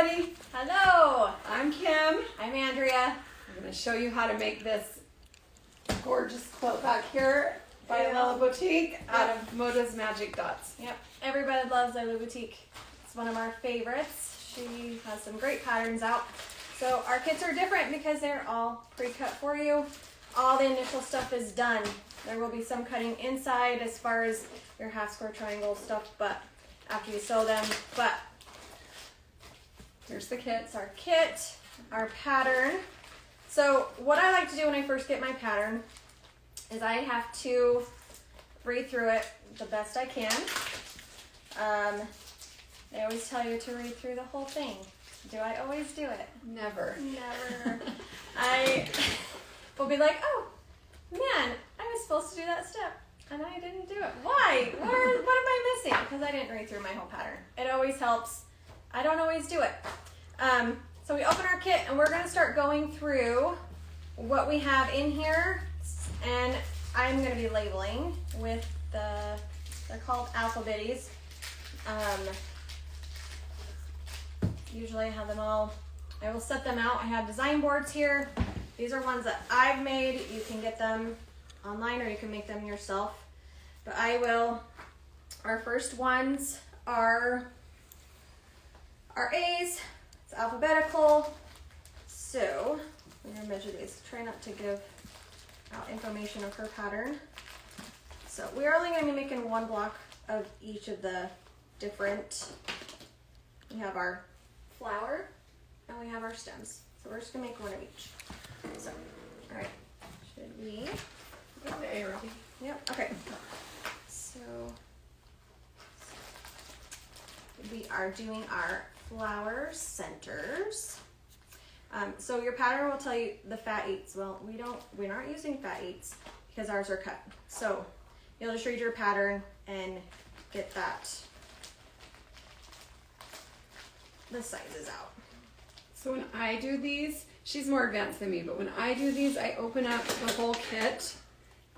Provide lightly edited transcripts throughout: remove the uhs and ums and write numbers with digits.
everybody. Hello. I'm Kim. I'm Andrea. I'm going to show you how to make this gorgeous quilt back here by Lella Boutique out of Moda's Magic Dots. Yep. Everybody loves Lella Boutique. It's one of our favorites. She has some great patterns out. So our kits are different because they're all pre-cut for you. All the initial stuff is done. There will be some cutting inside as far as your half square triangle stuff, but after you sew them. But Here's the kit. it's our kit, our pattern. So what I like to do when I first get my pattern is I have to read through it the best I can. They always tell you to read through the whole thing. Do I always do it? Never. Never. I will be like, oh, man, I was supposed to do that step, and I didn't do it. Why? What am I missing? Because I didn't read through my whole pattern. It always helps. I don't always do it. So we open our kit, and we're going to start going through what we have in here, and I'm going to be labeling with they're called alphabetties. Usually I have them all, I will set them out. I have design boards here. These are ones that I've made. You can get them online or you can make them yourself. But our first ones are our A's. It's alphabetical. So I'm going to measure these. Try not to give out information of her pattern. So we're only going to be making one block of each of the different, we have our flower and we have our stems. So we're just going to make one of each. So, all right, should we? Got the A ready. Yep, okay. So we are doing our flower centers. So your pattern will tell you the fat eights. Well, we're not using fat eights because ours are cut. So you'll just read your pattern and get the sizes out. So when I do these, she's more advanced than me, but when I do these, I open up the whole kit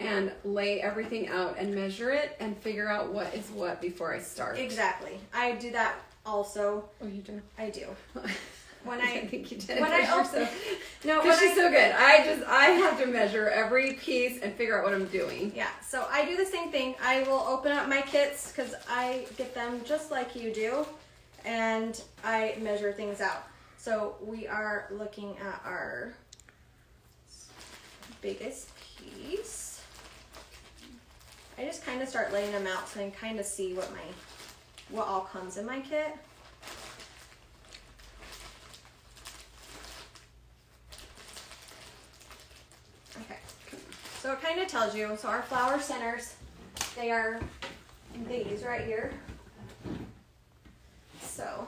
and lay everything out and measure it and figure out what is what before I start. Exactly. I do that also. Oh, you do? I do. When I think you did. When I open, no, because she's so good. I have to measure every piece and figure out what I'm doing. Yeah, so I do the same thing. I will open up my kits because I get them just like you do, and I measure things out. So we are looking at our biggest piece. I just kind of start laying them out so I can kind of see what all comes in my kit. Okay, so it kind of tells you. So our flower centers, they are these right here. So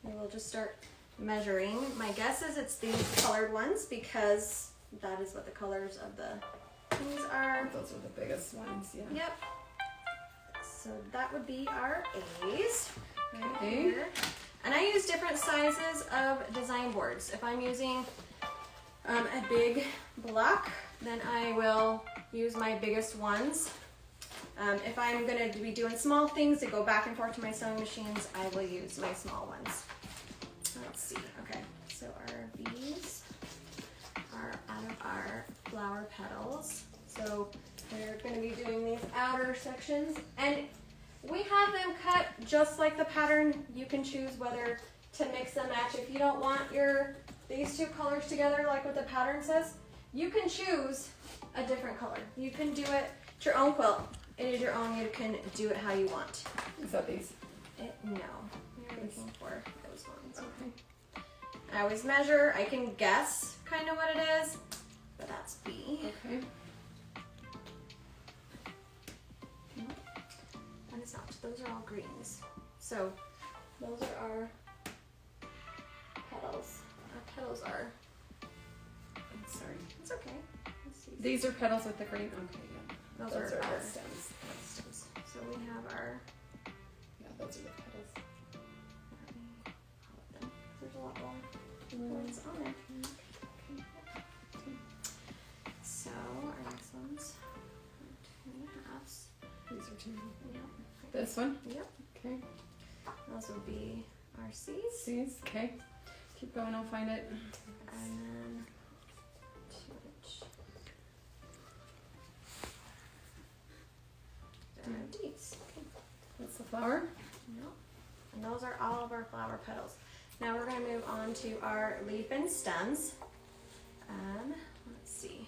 we will just start measuring. My guess is it's these colored ones because that is what the colors of the things are. Those are the biggest ones, yeah. Yep. So that would be our A's right Okay. here. And I use different sizes of design boards. If I'm using a big block, then I will use my biggest ones. If I'm going to be doing small things to go back and forth to my sewing machines, I will use my small ones. Let's see. Okay, so our B's are out of our flower petals. So we're going to be doing these outer sections, and we have them cut just like the pattern. You can choose whether to mix and match. If you don't want these two colors together like what the pattern says, you can choose a different color. You can do it. It's your own quilt. It is your own. You can do it how you want. Is that these? No, you're looking for those ones. Okay. I always measure. I can guess kind of what it is, but that's B. Okay. And it's not. Those are all greens. So those are our petals. Our petals are. I'm sorry. It's okay. Let's see. These are petals with the green. Okay, yeah. Those are are the our stems. stems. So we have our. Yeah, those are the petals. There's a lot more ones on there. So our next ones are 2.5. These are two. Yep. This one? Yep. Okay. Those will be our C's. C's, okay. Keep going, I'll find it. And then 2-inch. There are D's. Okay. That's the flower. No. And those are all of our flower petals. Now we're going to move on to our leaf and stems. Let's see.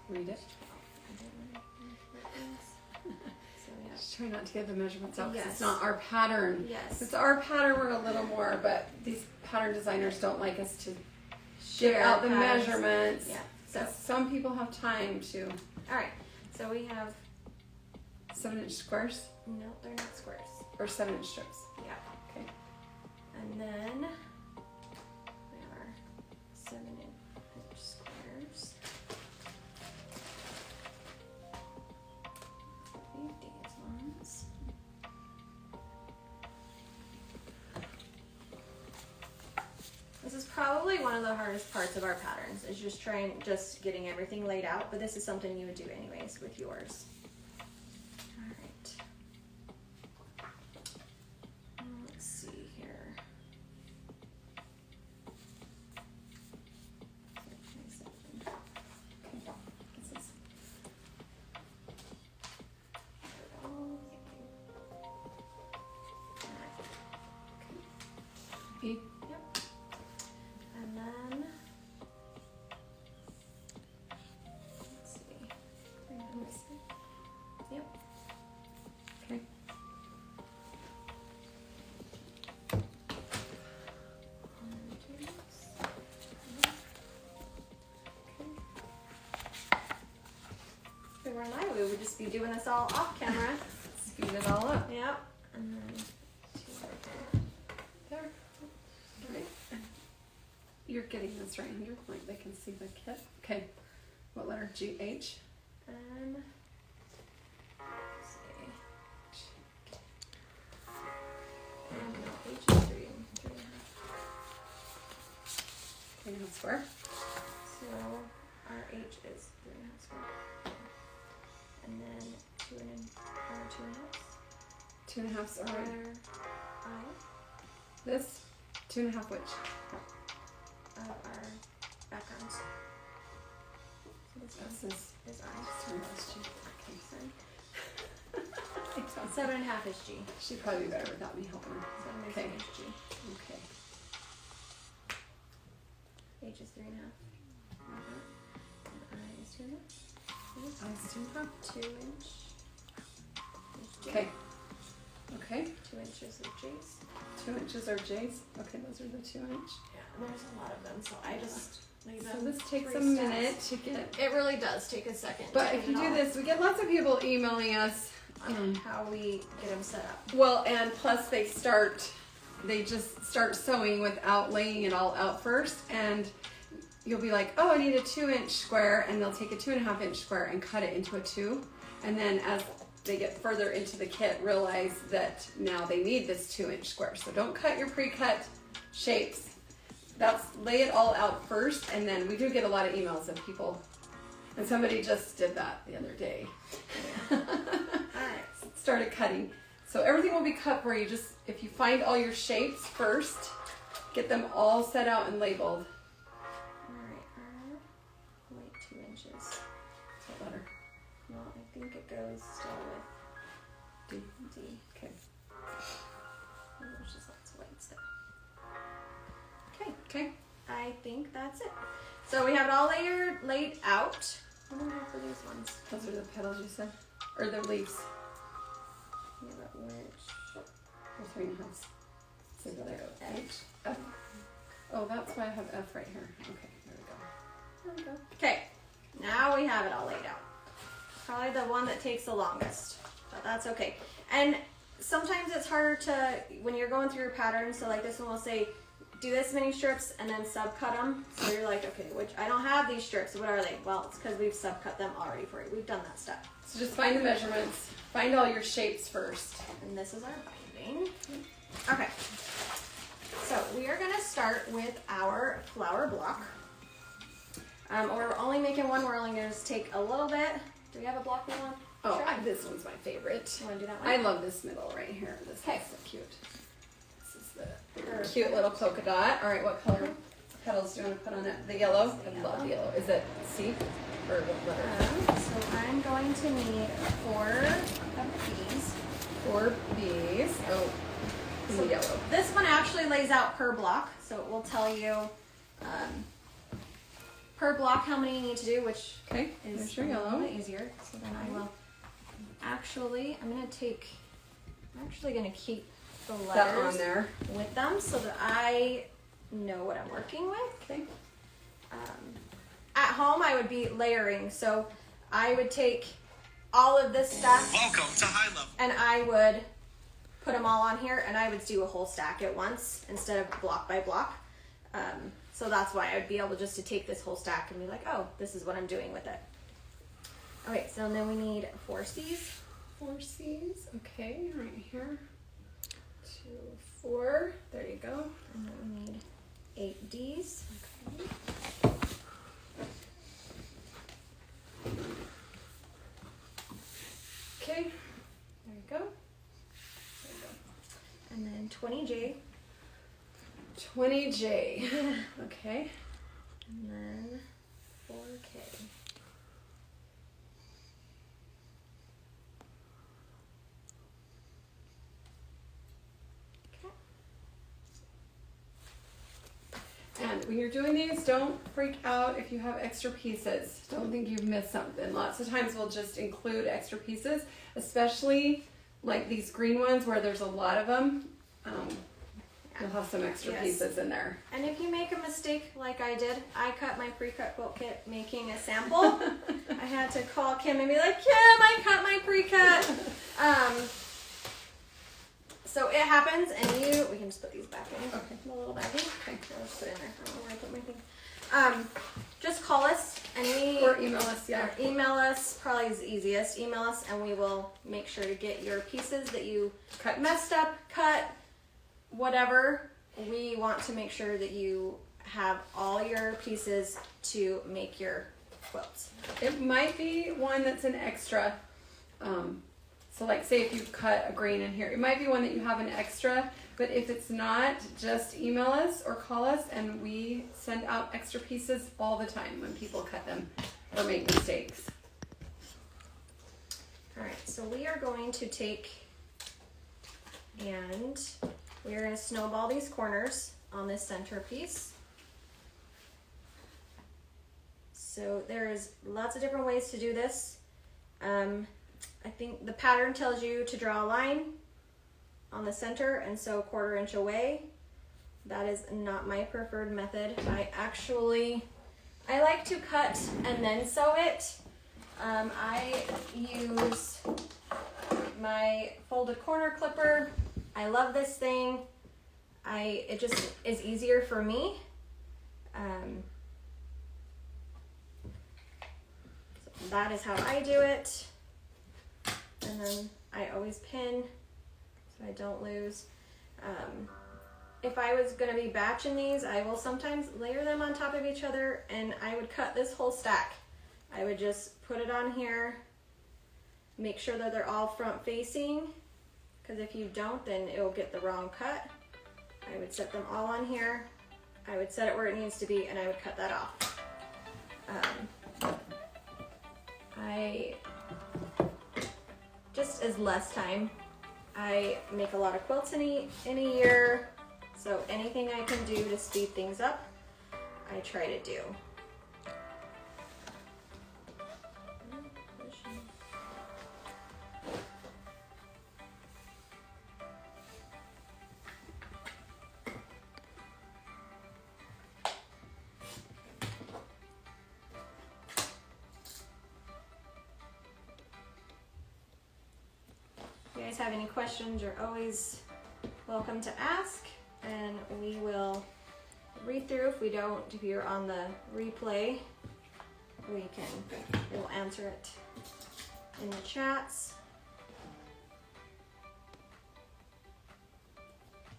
Read it. Just try not to get the measurements out because it's not our pattern. Yes. If it's our pattern, we're a little more, but these pattern designers don't like us to give out the measurements. Yeah. So some people have time to. All right. So we have 7-inch squares? No, they're not squares. Or 7-inch strips? Yeah. Okay. And then we have our 7-inch squares. These ones. This is probably one of the hardest parts of our patterns, is just getting everything laid out, but this is something you would do anyways with yours. All right. Let's see here. B. Yep. And then let's see. Yep. Okay. If we were I, we would just be doing this all off camera. Speed it all up. Yep. And then There. Right. You're getting this right here, like they can see the kit. Okay. What letter? G, H? let's see. No, H is 3.5. 3.5 square. So our H is 3.5 square. And then 2.5. 2.5's Our already. I This? 2.5 which? of our backgrounds. So This is I. Sorry, that's G. Okay, 7.5 is G. She'd probably be better without me helping her. 7 Okay. is G. Okay. H is 3.5. And I is 2.5. I's 2.5. 2-inch is G. Okay. Okay. 2 inches of G's. 2 inches are J's. Okay, those are the 2-inch. Yeah, there's a lot of them, so I just leave them. So this takes a 3 steps. minute to get. It really does take a second. But to if get you it do all this, we get lots of people emailing us. on how we get them set up. Well, and plus they just start sewing without laying it all out first, and you'll be like, oh, I need a 2-inch square, and they'll take a 2.5-inch square and cut it into a 2, and then as they get further into the kit, realize that now they need this 2-inch square. So don't cut your pre-cut shapes. Lay it all out first, and then we do get a lot of emails of people, and somebody just did that the other day. Alright. Started cutting. So everything will be cut for you. Just if you find all your shapes first, get them all set out and labeled. Alright, wait, 2 inches. What letter? Well, I think it goes still with D. D. Okay. Oh, there's just lots of white stuff. Okay, Okay. I think that's it. So we have it all laid out. What do we have for these ones? Those are the petals you said, or the leaves. Yeah, but which? Or 3.5. So there we go. H. F. Oh, that's why I have F right here. Okay, there we go. There we go. Okay, now we have it all laid out. Probably the one that takes the longest, but that's okay. And sometimes it's harder to, when you're going through your patterns, so like this one will say, do this many strips and then subcut them. So you're like, okay, which I don't have these strips. What are they? Well, it's because we've subcut them already for you. We've done that step. So just find the measurements. Find all your shapes first. And this is our binding. Okay. So we are going to start with our flower block. We're only making one. We're only going to just take a little bit. Do we have a block we want? Oh, this one's my favorite. You want to do that one? I love this middle right here. This is so cute. This is the Perfect. cute little polka dot. All right, what color petals do you want to put on it? The yellow? I love yellow. Is it C or what letter? So I'm going to need 4 of these. 4 B's. Oh, in the yellow. This one actually lays out per block, so it will tell you per block how many you need to do, which Okay, is there's your a little yellow. bit easier. So then I will actually, I'm actually going to keep the That letters on there. with them so that I know what I'm working with. Okay. At home, I would be layering, so I would take all of this stuff. Welcome to High Level. And I would put them all on here, and I would do a whole stack at once instead of block by block. So that's why I would be able just to take this whole stack and be like, oh, this is what I'm doing with it. Okay, so then we need 4 C's. 4 C's. Okay, right here. 2, 4. There you go. And then we need 8 D's. Okay. Okay. There you go. There you go. And then 20 J. 20 J. Okay. And then 4 K. And when you're doing these, don't freak out if you have extra pieces. Don't think you've missed something. Lots of times we'll just include extra pieces, especially like these green ones where there's a lot of them. You'll have some extra pieces in there. And if you make a mistake like I did, I cut my pre-cut quilt kit making a sample. I had to call Kim and be like, Kim, I cut my pre-cut. So it happens, and we can just put these back in the little baggie. Okay, let's put it in there. I don't know where I put my thing. Just call us or email us. Yeah, or email us. Probably is the easiest. Email us, and we will make sure to get your pieces that you messed up, cut, whatever. We want to make sure that you have all your pieces to make your quilts. It might be one that's an extra. So like say if you cut a grain in here, it might be one that you have an extra, but if it's not, just email us or call us and we send out extra pieces all the time when people cut them or make mistakes. All right, so we are going to take and we're going to snowball these corners on this centerpiece. So there's lots of different ways to do this. I think the pattern tells you to draw a line on the center and sew 1/4 inch away. That is not my preferred method. I like to cut and then sew it. I use my folded corner clipper. I love this thing. It just is easier for me. So that is how I do it. And then I always pin so I don't lose. If I was going to be batching these, I will sometimes layer them on top of each other, and I would cut this whole stack. I would just put it on here, make sure that they're all front facing, because if you don't, then it'll get the wrong cut. I would set them all on here. I would set it where it needs to be, and I would cut that off. Just as less time. I make a lot of quilts in a year, so anything I can do to speed things up, I try to do. If you guys have any questions, you're always welcome to ask, and we will read through. If you're on the replay, we'll answer it in the chats.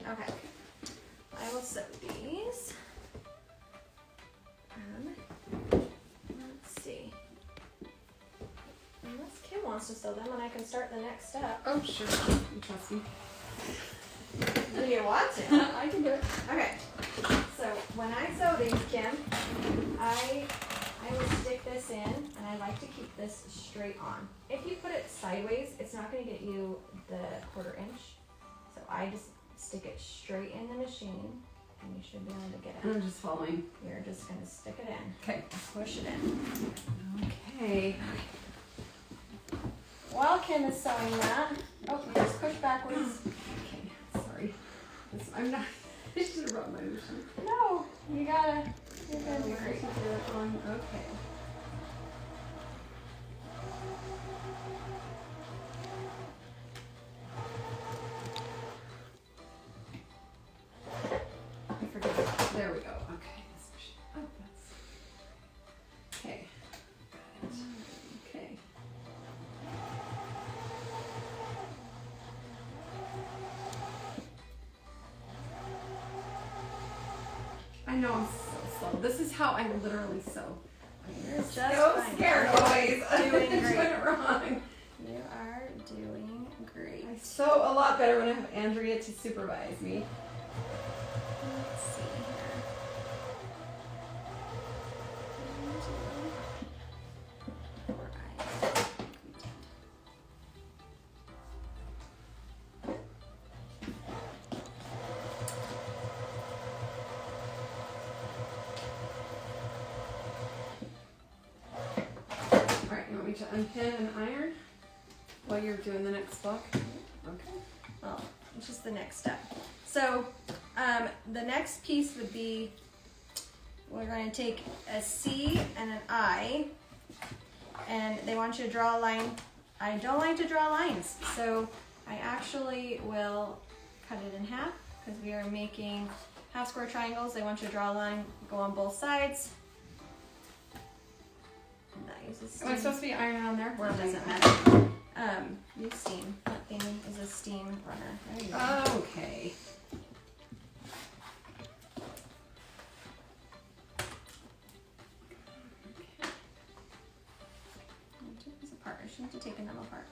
Okay, I will sew these. wants to sew them, and I can start the next step. Oh, sure. You trust me. Do you want to? I can do it. Okay. So when I sew these, Kim, I would stick this in, and I like to keep this straight on. If you put it sideways, it's not going to get you the 1/4 inch. So I just stick it straight in the machine, and you should be able to get it. I'm just following. You're just going to stick it in. Okay. Push it in. Okay. While Kim is sewing that, oh, you just push backwards. Okay. Sorry. I'm not. I should have brought my machine. No, you're gonna be great. Okay. I forget. There we go. Okay. Oh, that's. Okay. Got it. Okay. I know I'm so slow. This is how I literally sew. You're just So fine. scared always. Doing Doing great. it wrong. You are doing great. I sew a lot better when I have Andrea to supervise me. Let's see here. 1, 2, 4 eyes. Alright, you want me to unpin and iron while you're doing the next block? Okay. Well, it's just the next step. So the next piece would be, we're going to take a C and an I, and they want you to draw a line. I don't like to draw lines, so I actually will cut it in half because we are making half square triangles. They want you to draw a line, go on both sides. And that uses steam. Am I supposed to be ironing on there? Well, it doesn't matter. Use steam. That thing is a steam runner. There you go. Okay. Take these apart. I shouldn't have taken them apart.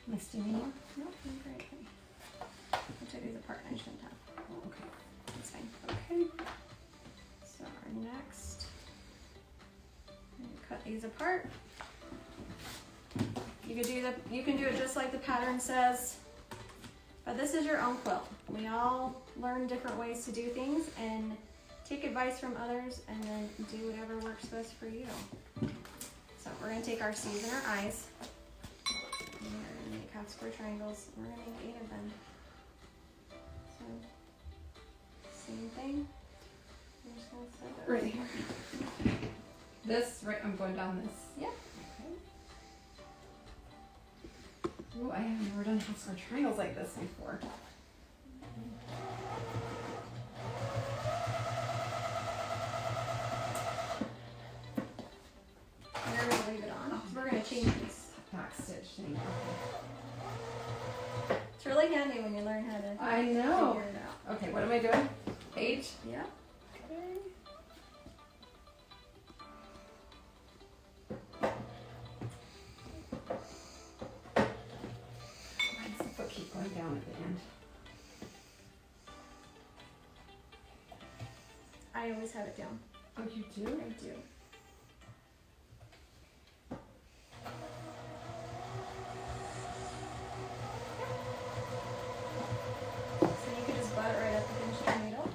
Am I steaming you? Nope, I'm great. I took these apart and I shouldn't have. Oh, okay. That's fine. Okay. So our next, I'm gonna cut these apart. You can do it just like the pattern says, but this is your own quilt. We all learn different ways to do things and take advice from others and then do whatever works best for you. So we're gonna take our C's and our I's. And we're gonna make half square triangles. We're gonna make 8 of them. So same thing. I'm just gonna set it Right here. This, right, I'm going down this. Yep. Okay. Ooh, I have never done half square triangles like this before. We're gonna leave it on. We're gonna change this. Back stitch thing. It's really handy when you learn how to I know. figure it out. Okay, what am I doing? 8? Yeah. Okay. Why does the foot keep going down at the end? I always have it down. Oh, you do? I do. So you can just butt it right up against your needle.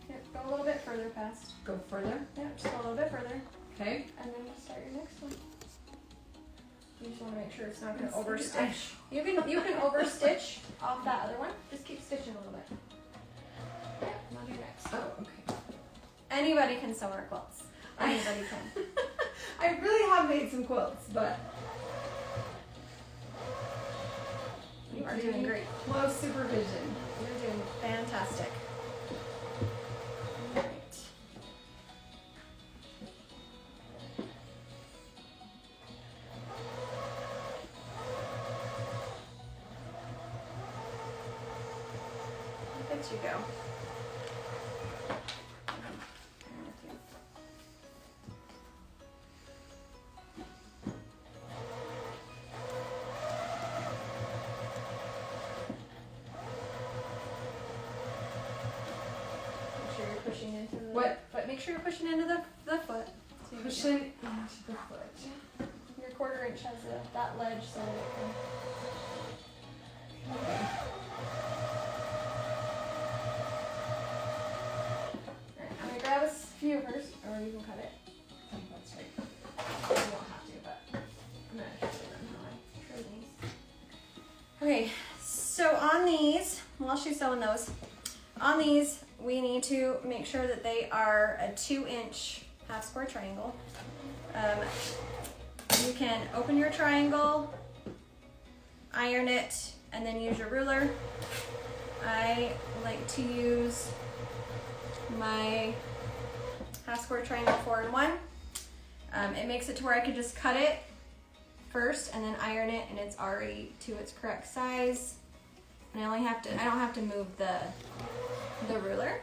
Here, go a little bit further past. Go further. Yeah, just go a little bit further. Okay. And then just start your next one. You just want to make sure it's not going to Let's see. overstitch. You can overstitch off that other one. Just keep stitching a little bit. Yeah, now do next. Oh, okay. Anybody can sew our quilts. Anybody can. I really have made some quilts, but You are doing great. close supervision. You're doing fantastic. Right. as you go. Make sure you're pushing into the foot. Make sure you're pushing into the foot. So Pushing into the foot. your 1/4 inch has that ledge so that it can. Okay. Alright, I'm gonna grab a few first, or you can cut it. I think that's right. You won't have to, but I'm gonna show them how I trim these. Okay, so on these, while she's sewing those, on these we need to make sure that they are a 2-inch half square triangle. You can open your triangle, iron it, and then use your ruler. I like to use my half square triangle 4-in-1. It makes it to where I could just cut it first and then iron it, and it's already to its correct size. And I don't have to move the ruler.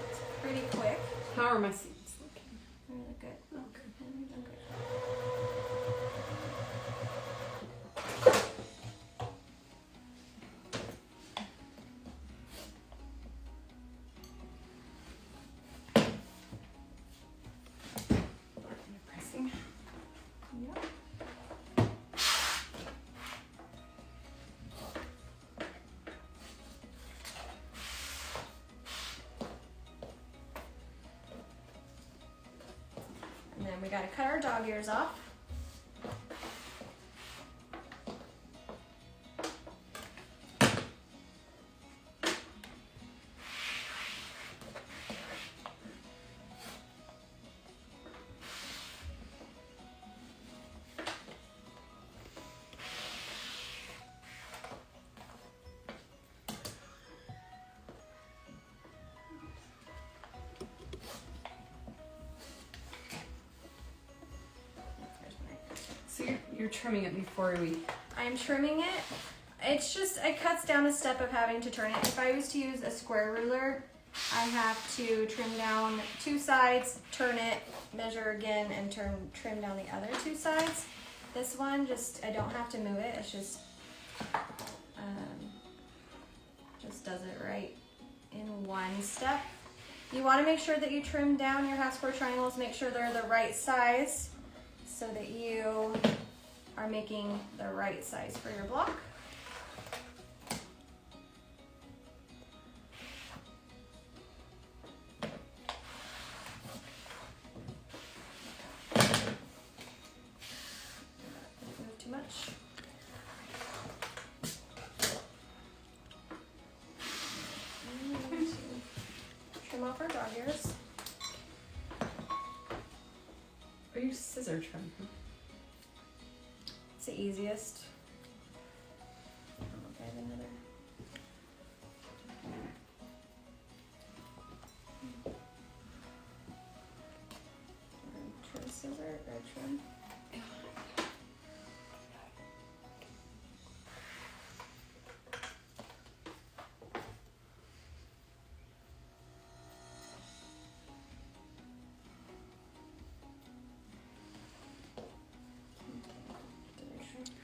It's pretty quick. How are my seams looking? Really good. Oh, good. Pressing. Yep. And then we gotta cut our dog ears off. So you're trimming it before we. I'm trimming it. It's just, it cuts down a step of having to turn it. If I was to use a square ruler, I have to trim down 2 sides, turn it, measure again, and trim down the other 2 sides. This one, I don't have to move it. It's just does it right in one step. You want to make sure that you trim down your half square triangles, make sure they're the right size so that you are making the right size for your block. Don't move too much. Trim off our dog ears. Or you scissor trim? It's the easiest. Okay, I have another. Trim scissor or trim.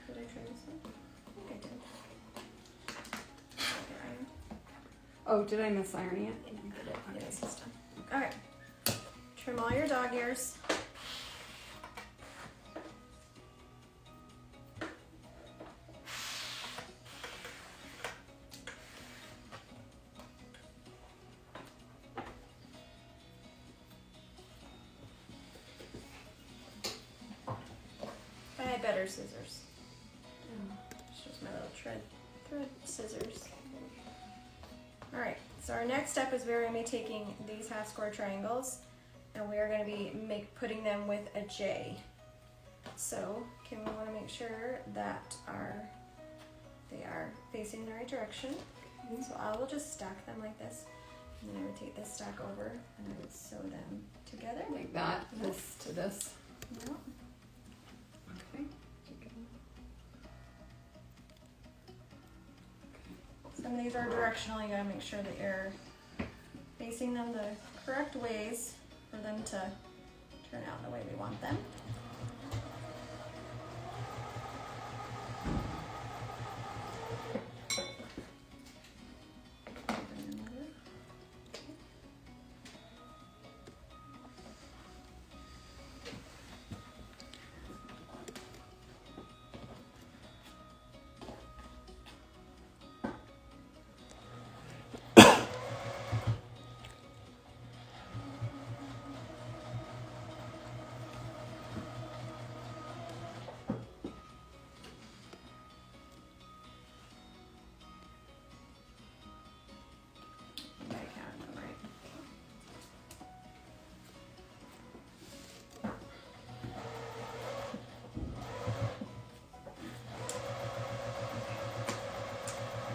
Did I trim this one? I think I did. Okay, iron. Oh, did I miss ironing it? You did it. Yes, it's done. Okay. Trim all your dog ears. I had better scissors. It's just my little thread scissors. Alright, so our next step is we're going to be taking these half square triangles and we are going to be putting them with a J. So, we want to make sure that they are facing the right direction. So I will just stack them like this. And then I would take this stack over and I would sew them together. Like that, Yep. this to this. Yep. Some of these are directional. You gotta make sure that you're facing them the correct ways for them to turn out the way we want them.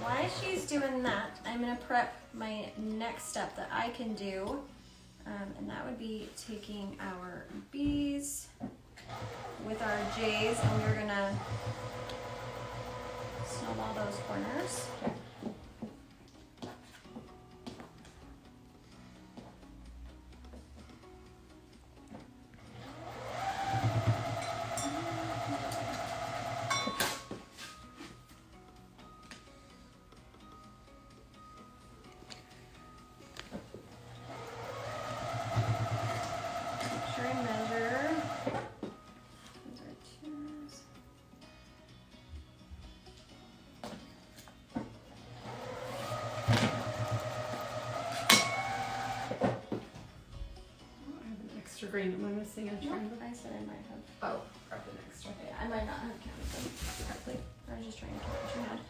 While she's doing that, I'm gonna prep my next step that I can do, and that would be taking our B's with our J's, and we're gonna snowball those corners. Green, am I missing a triangle? I said I might have. Oh, grab the next one. Okay, I might not have counted them correctly. I was just trying to count what you had.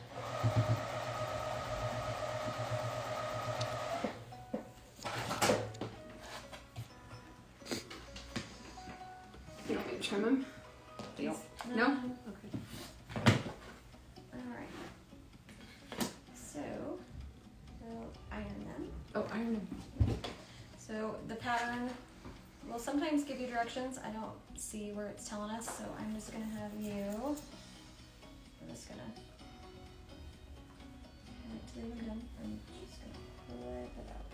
You want me to trim them? These? No? Okay. Alright. So, we'll iron them. Oh, iron them. So, the pattern will sometimes give you directions. I don't see where it's telling us, so I'm just going to have you. We're just going to add it to the medium. I'm just going to flip it out.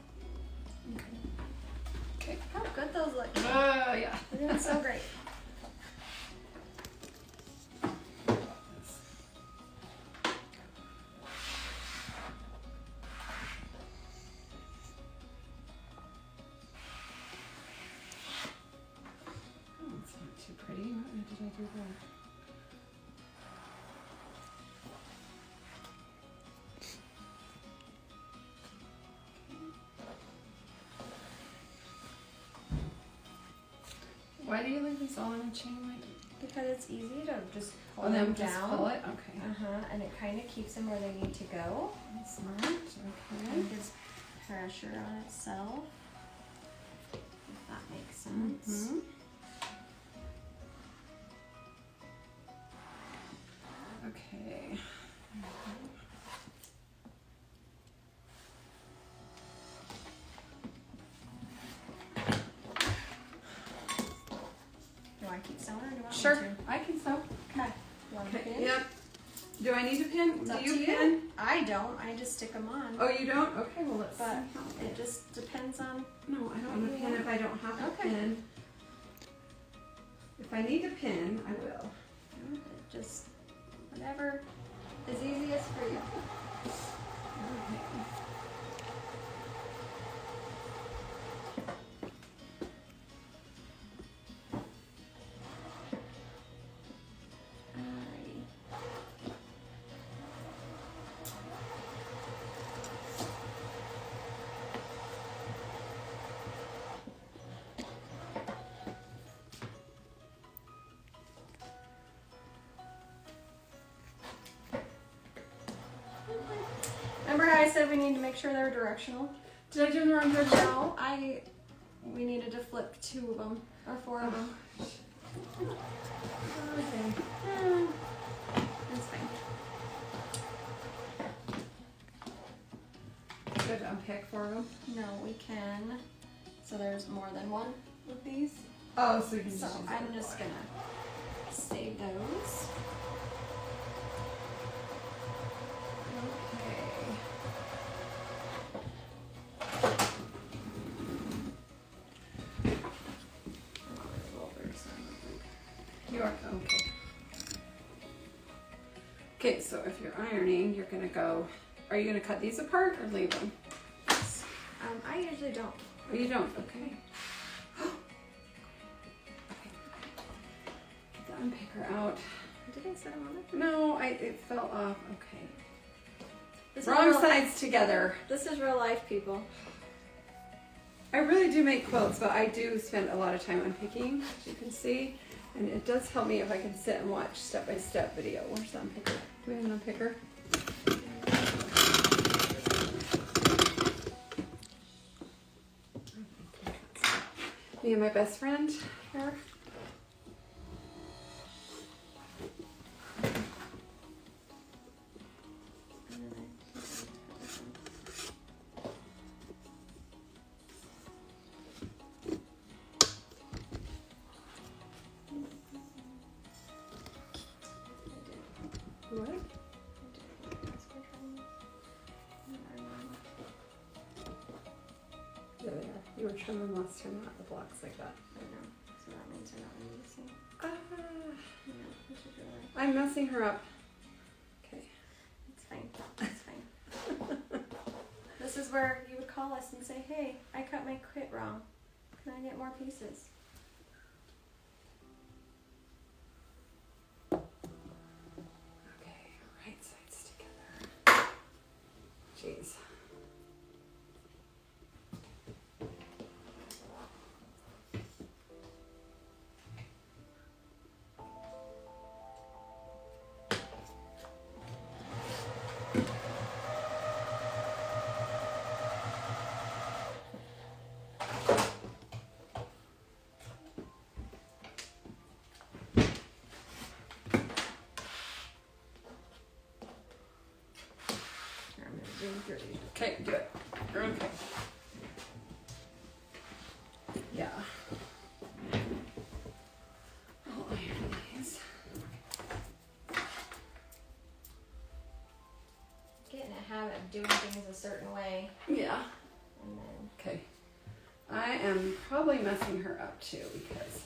Okay. How good those look. Yeah. They're doing so great. Why do you leave this all in a chain link? Because it's easy to just pull Oh, them then just down. pull it? Okay. And it kind of keeps them where they need to go. That's smart. Okay. And gives pressure on itself. If that makes sense. Mm-hmm. Okay. Do I keep sewing or do you want Sure, me to? I can sew. Okay. You want to pin? Yep. Do I need to pin? It's Do up you to pin? I don't. I just stick them on. Oh, you don't? Okay, well let's But see how it just depends on. No, I don't want to pin if I don't have to Okay. pin. If I need to pin, I will. It just whatever is easiest for you. Okay. Alrighty. Remember how I said we need to make sure they're directional? Did I do the wrong direction? No, we needed to flip 2 of them, or 4 of them. Okay. That's fine. Good, unpick 4 of them. No, we can. So there's more than one with these. Oh, so you can So just use I'm the just four. gonna save those. Okay. Okay, so if you're ironing, you're gonna go, are you gonna cut these apart or leave them? I usually don't. Oh, you don't, okay. Get the unpicker out. Did I set them on there? No, it fell off, okay. This Wrong is real, sides together. This is real life, people. I really do make quilts, but I do spend a lot of time unpicking, as you can see. And it does help me if I can sit and watch step-by-step video. Where's the unpicker? Do we have an unpicker? Me and my best friend here. What? There they are. You were trimming last time, not the blocks like that. I know. So that means they're not releasing. Ah, Yeah, this is really. I'm messing her up. Okay. It's fine. It's fine. This is where you would call us and say, "Hey, I cut my quit wrong. Can I get more pieces?" Okay, right sides together. Jeez. I'm gonna zoom through these. Okay, do it. Okay. Yeah. I'll iron these. Get in a habit of doing things a certain way, Yeah. and then Okay. I am probably messing her up too because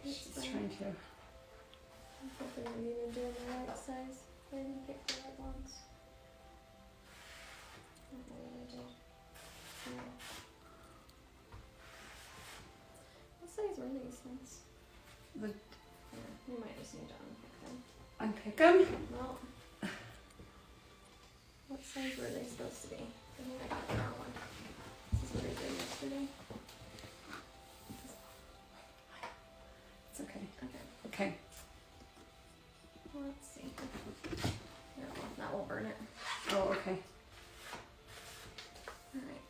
It's she's fine. trying to. I'm hoping I'm even doing the right size. I didn't pick the right ones. I don't know what I did. No. What size were these ones? The- Yeah, we might just need to unpick them. Unpick them? Well, what size were they supposed to be? I think I got the wrong one. This is what I did yesterday. It's okay. Okay, Okay. well, let's see. No, that won't burn it. Oh, okay. Alright.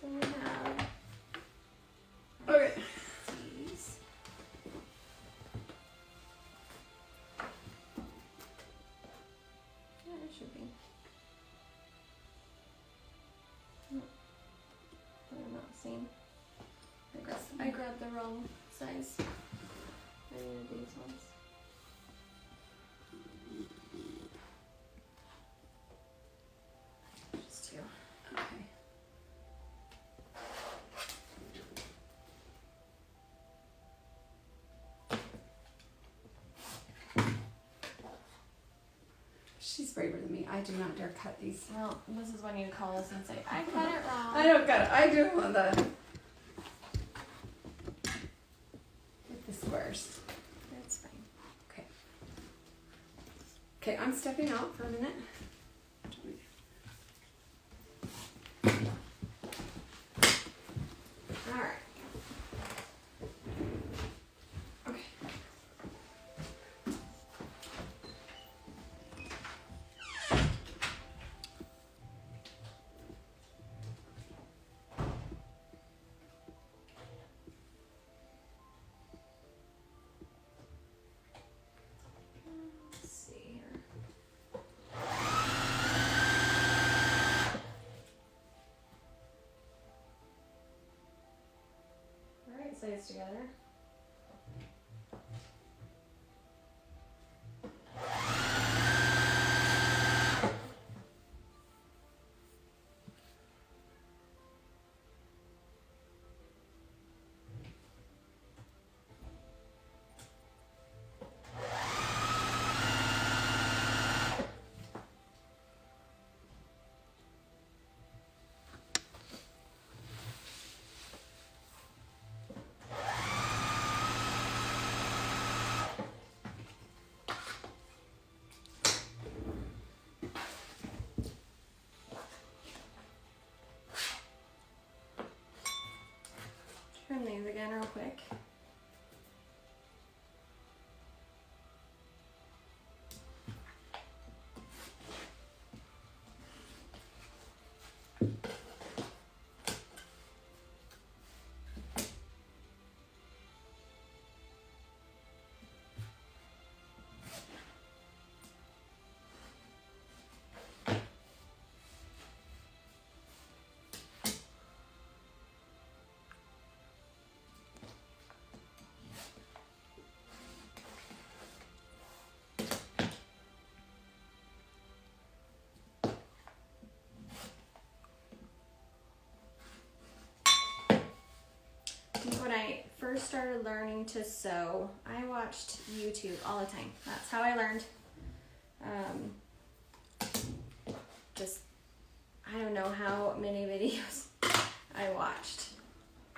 So we have Okay. these. Yeah, it should be. No. But I'm not seeing. I grabbed the wrong size. I needed these ones. Just two. Okay. She's braver than me. I do not dare cut these. Well, this is when you call us and say, I cut it wrong. I don't cut it. I do it with the squares. That's fine. Okay. Okay, I'm stepping out for a minute. Alright. Okay. Let's see here. Alright, sides together. I first started learning to sew, I watched YouTube all the time. That's how I learned. Just, I don't know how many videos I watched.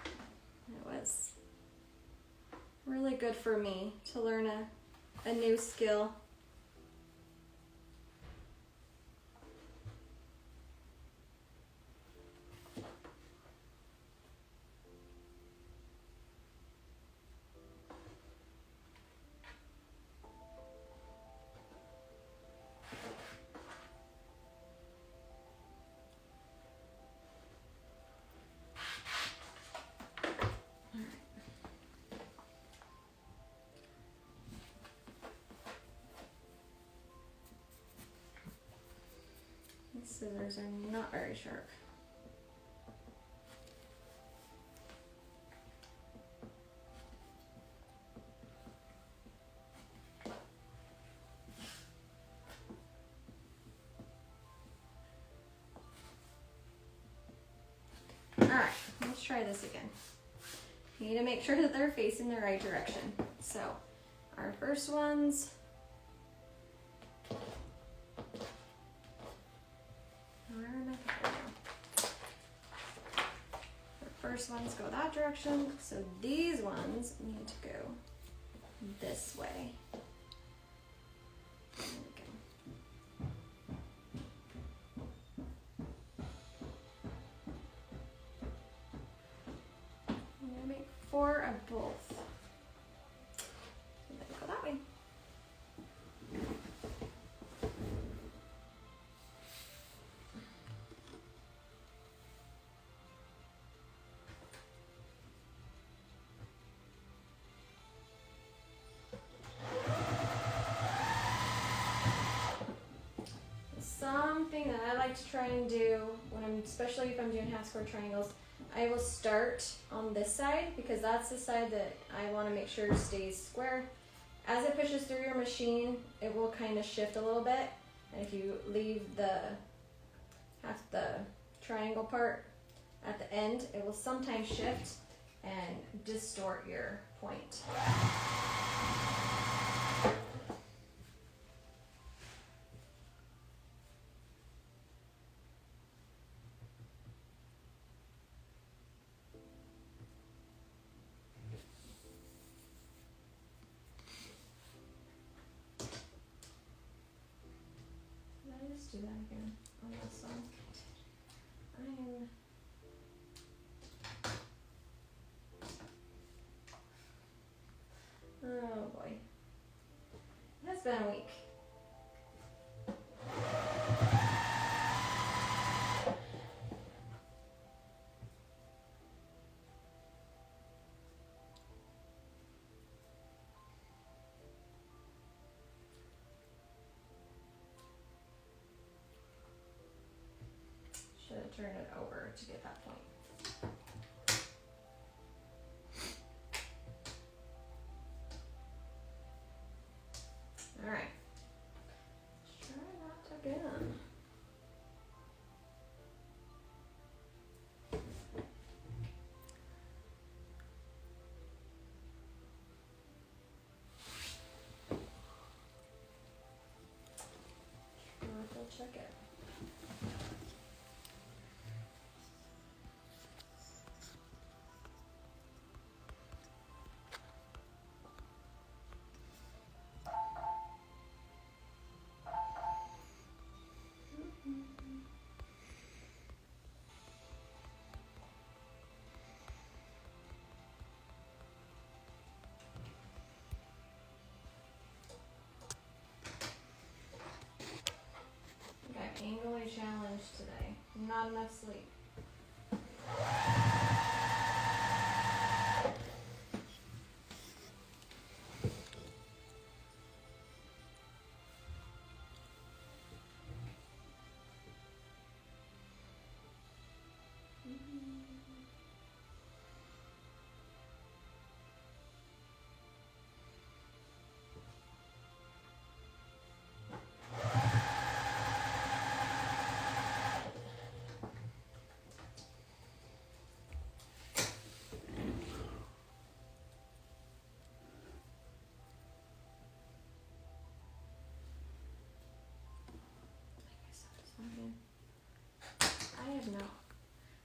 It was really good for me to learn a new skill. These scissors are not very sharp. Alright, let's try this again. You need to make sure that they're facing the right direction. So, our first ones, where am I going now? Our first ones go that direction, so these ones need to go this way. There we go. I'm gonna make 4 of both. And then go that way. Something that I like to try and do when especially if I'm doing half square triangles, I will start on this side because that's the side that I want to make sure stays square. As it pushes through your machine, it will kind of shift a little bit, and if you leave the triangle part at the end, it will sometimes shift and distort your point. Let's do that again on this one. Oh boy. It has been a week. Should have turned it over to get that point. All right. Let's try that again. We'll check it. Angrily challenged today. Not enough sleep.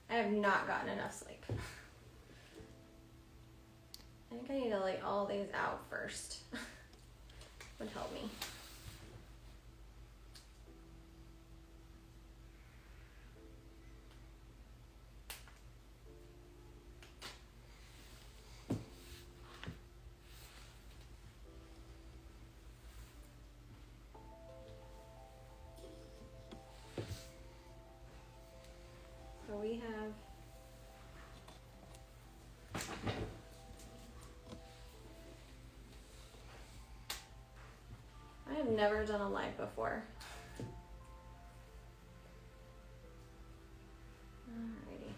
I have not gotten enough sleep. I think I need to lay all these out first. Would help me. So we have I have never done a live before. Alrighty.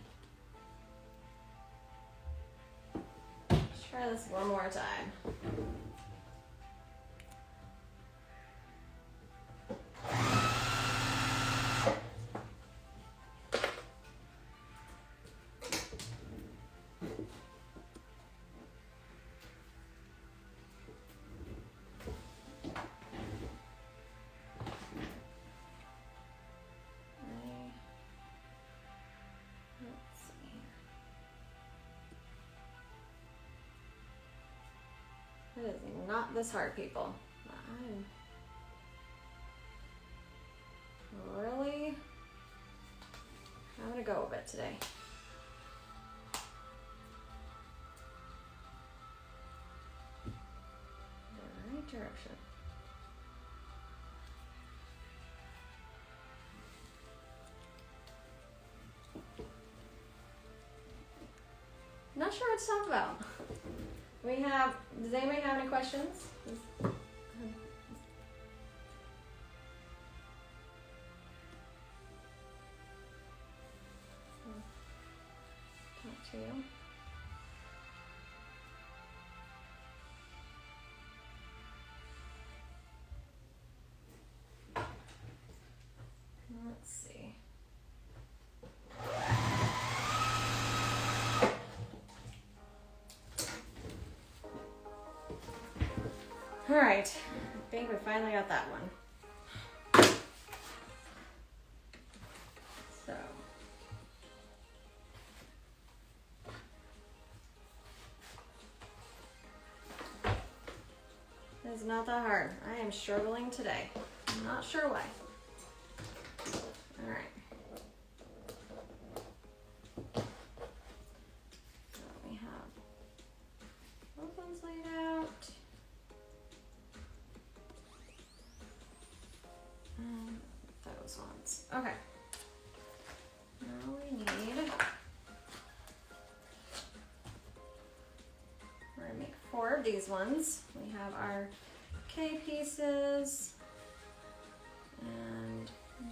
Let's try this one more time. It is not this hard, people. I'm really having to go a bit today. The right direction. Not sure what to talk about. Does anybody have any questions? Talk to you. Let's see. All right, I think we finally got that one. So, it's not that hard. I am struggling today. I'm not sure why. All right. So we have both ones laid out. Those ones. Okay. Now we need. We're gonna make 4 of these ones. We have our K pieces and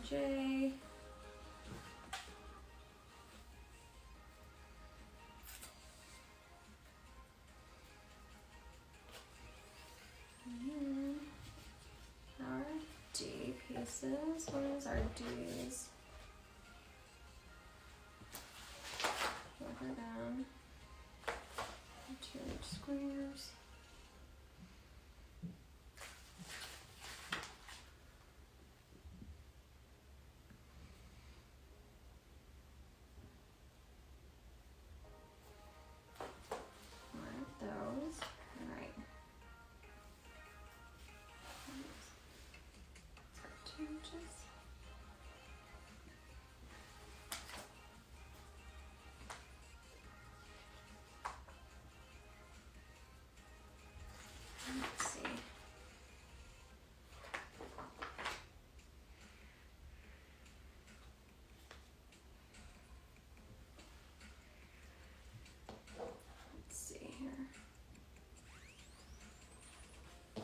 J. And our D pieces. What is our D's? Put her down. 2 squares. Mark those. All right. Inches. Let's see. Let's see here.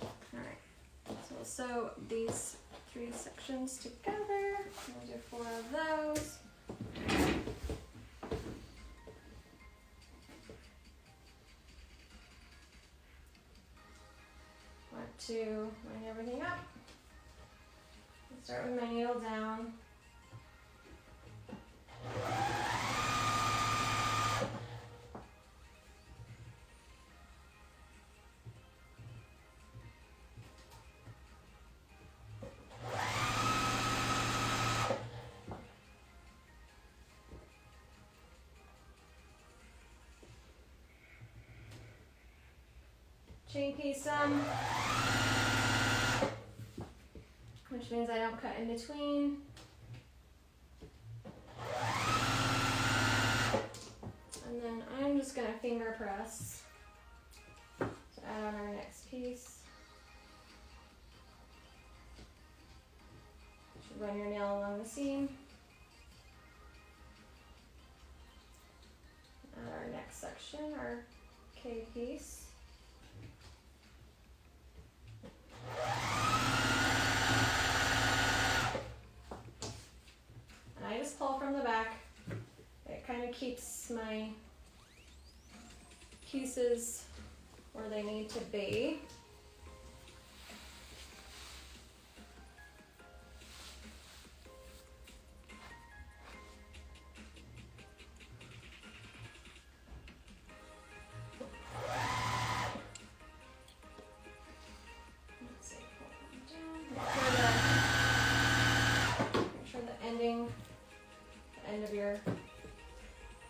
All right. So we'll sew these 3 sections together. We'll do 4 of those. Want to line everything up. I'll start with my needle down. chain piece some, which means I don't cut in between. And then I'm just gonna finger press to add on our next piece. Should run your nail along the seam. Add our next section, our K piece. And I just pull from the back. It kind of keeps my pieces where they need to be.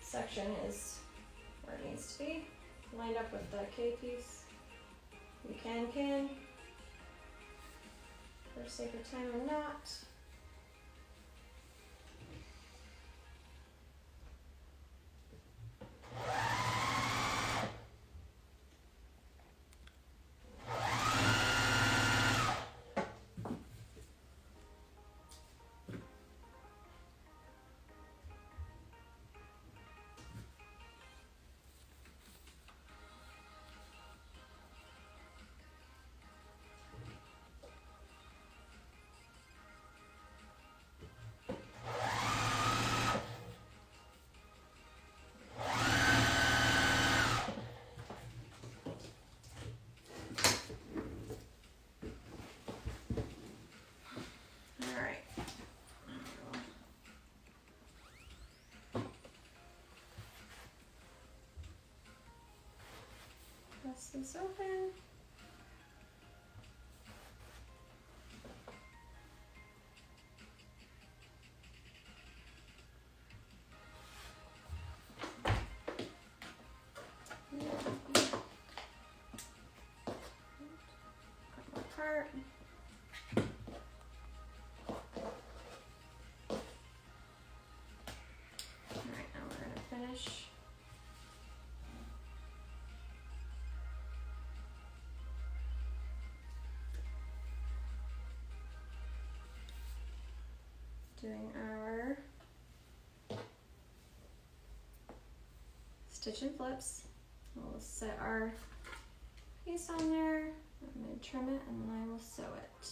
Section is where it needs to be, lined up with the K piece. You can for sake of time or not. Press this open. Apart. All right, now we're going to finish. Doing our stitch and flips. We'll set our piece on there. I'm going to trim it and then I will sew it.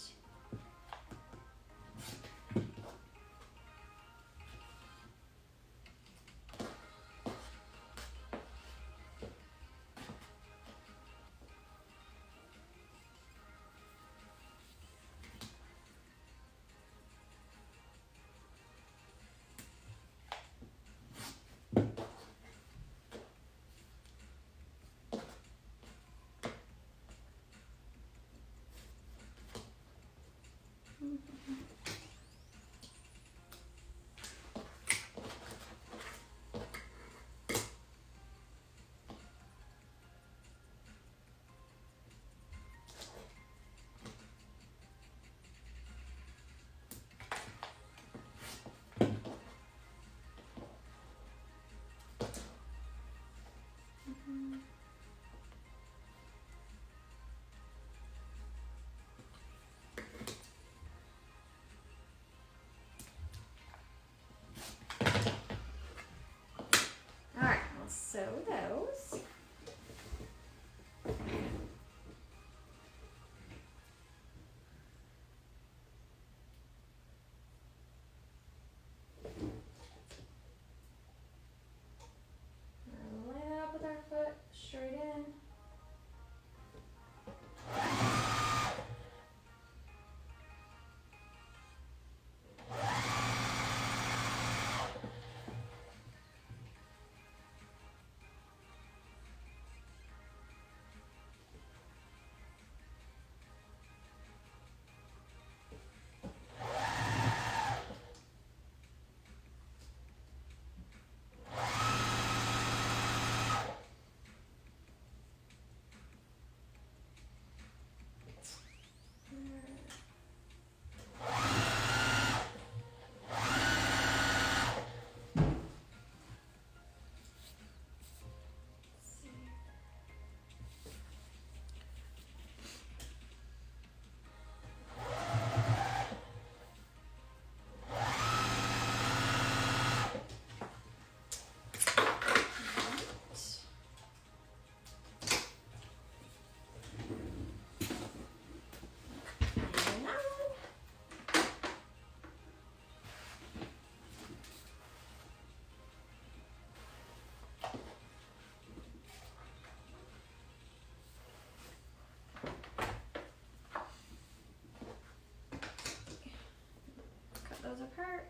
those apart.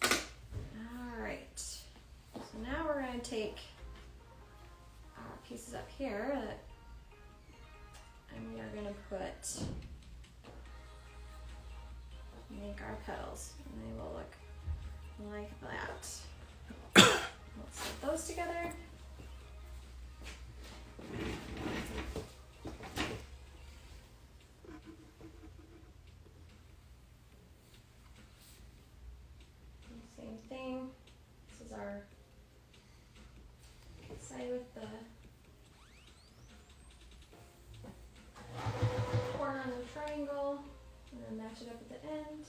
All right, so now we're going to take our pieces up here that, and we are going to make our petals, and they will look like that. Let's put those together. Same thing. This is our side with the corner on the triangle, and then match it up at the end.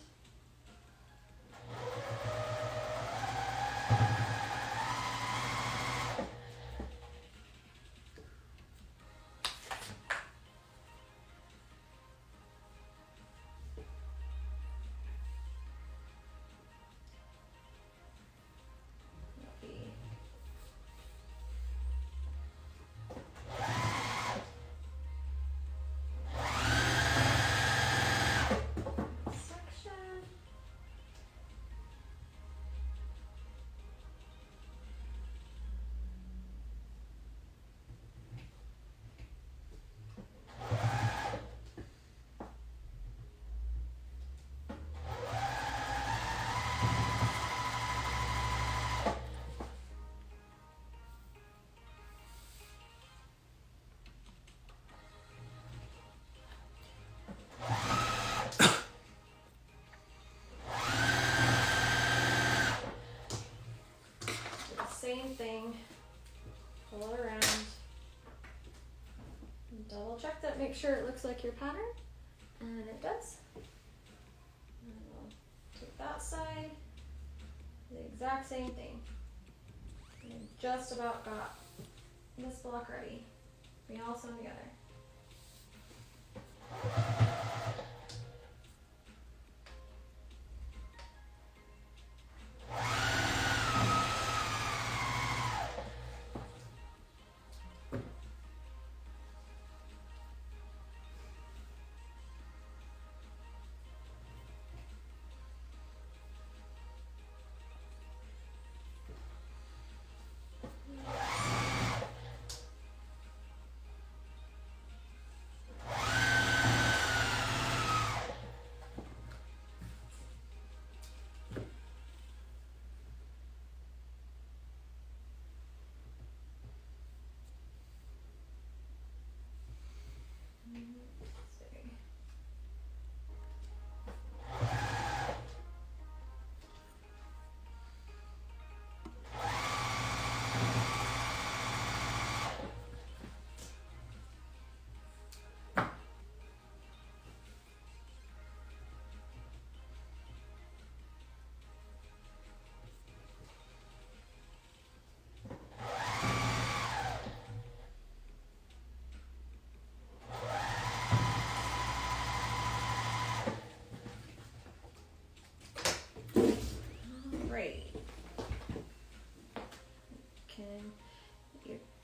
Same thing, pull it around, double check that, make sure it looks like your pattern, and it does. And we'll take that side, the exact same thing. And just about got this block ready. Bring it all sewn together.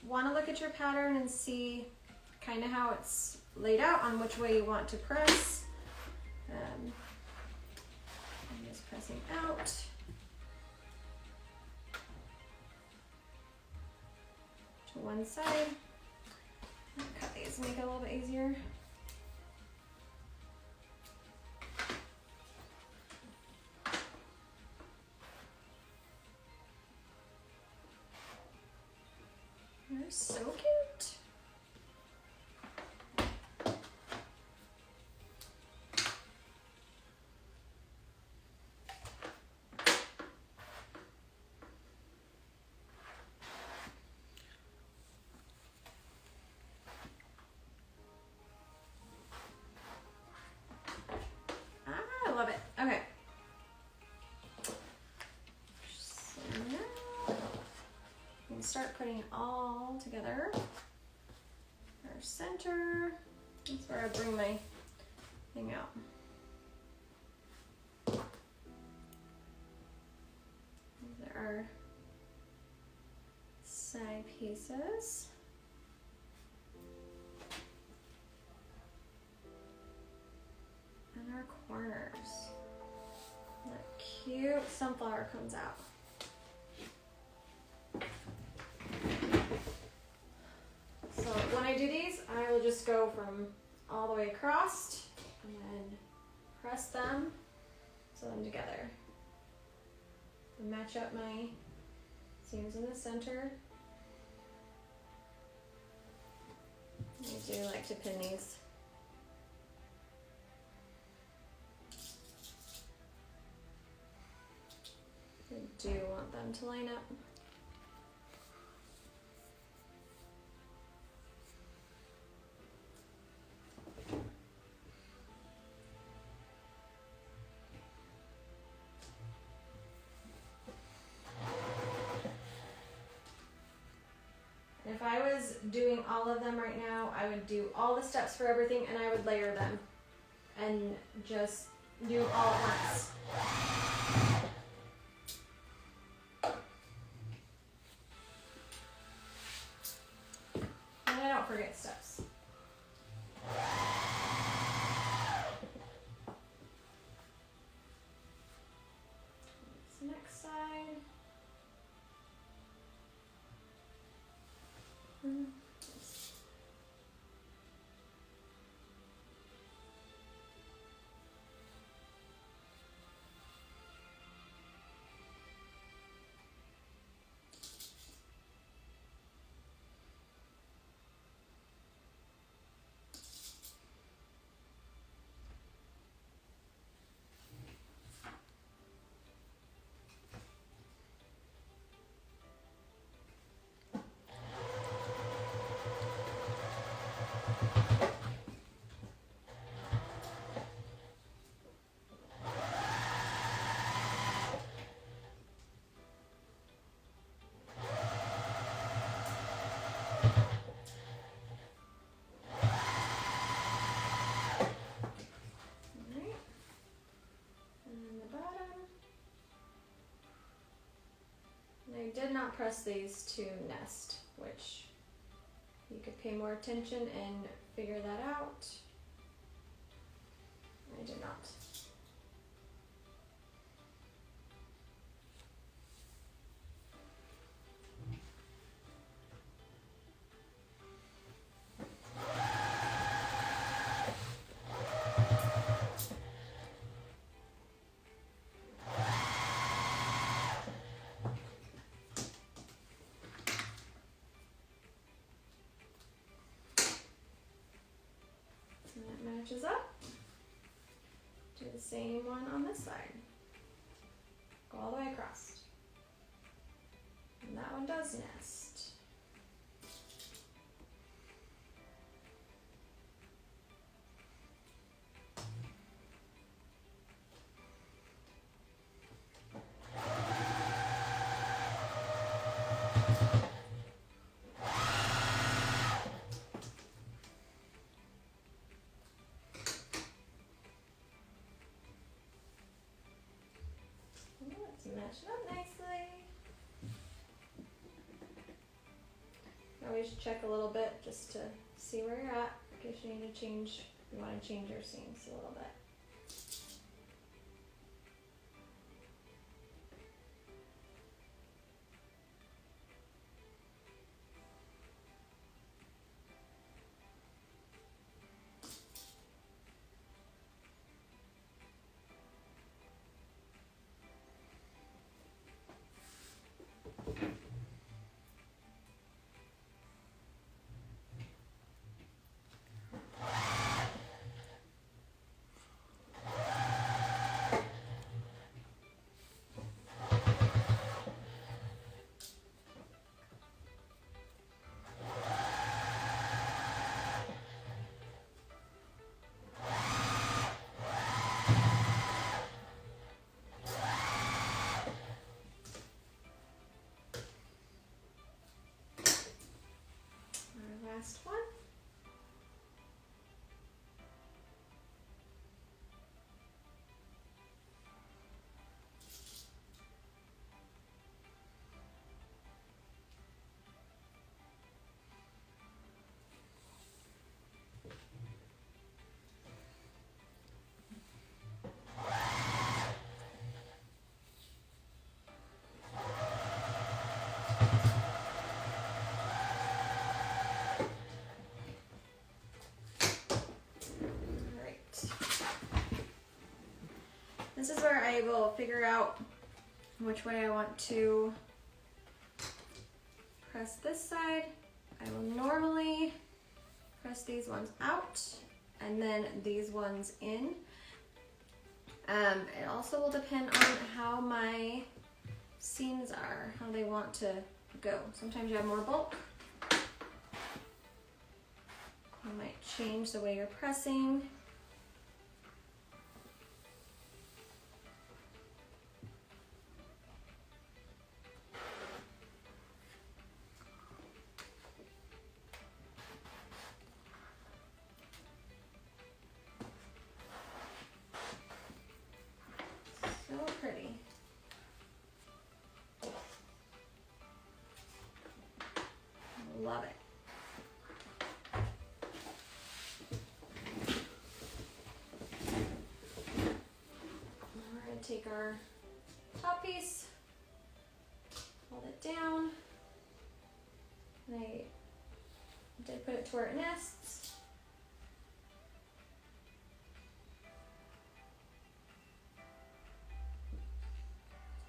Want to look at your pattern and see kind of how it's laid out on which way you want to press. I'm just pressing out. To one side. Cut these, make it a little bit easier. They're so cute. I love it. Okay. So now we can start putting it all together. Our center. That's where I bring my thing out. These are our side pieces. And our corners. cute sunflower comes out. So when I do these, I will just go from all the way across and then press them, sew them together. And match up my seams in the center. I do like to pin these. I do want them to line up. If I was doing all of them right now, I would do all the steps for everything and I would layer them and just do all at once. And I don't forget steps. Next side. I did not press these to nest, which you could pay more attention and figure that out. I did not. Matches up. Do the same one on this side. Go all the way across. And that one does nest. Match it up nicely. Always check a little bit just to see where you're at in case you need to change, you want to change your seams a little bit. Last one. I will figure out which way I want to press this side, I will normally press these ones out and then these ones in. It also will depend on how my seams are, how they want to go. Sometimes you have more bulk. You might change the way you're pressing. So pretty. Love it. We're going to take our top piece, hold it down, and I did put it to where it nests.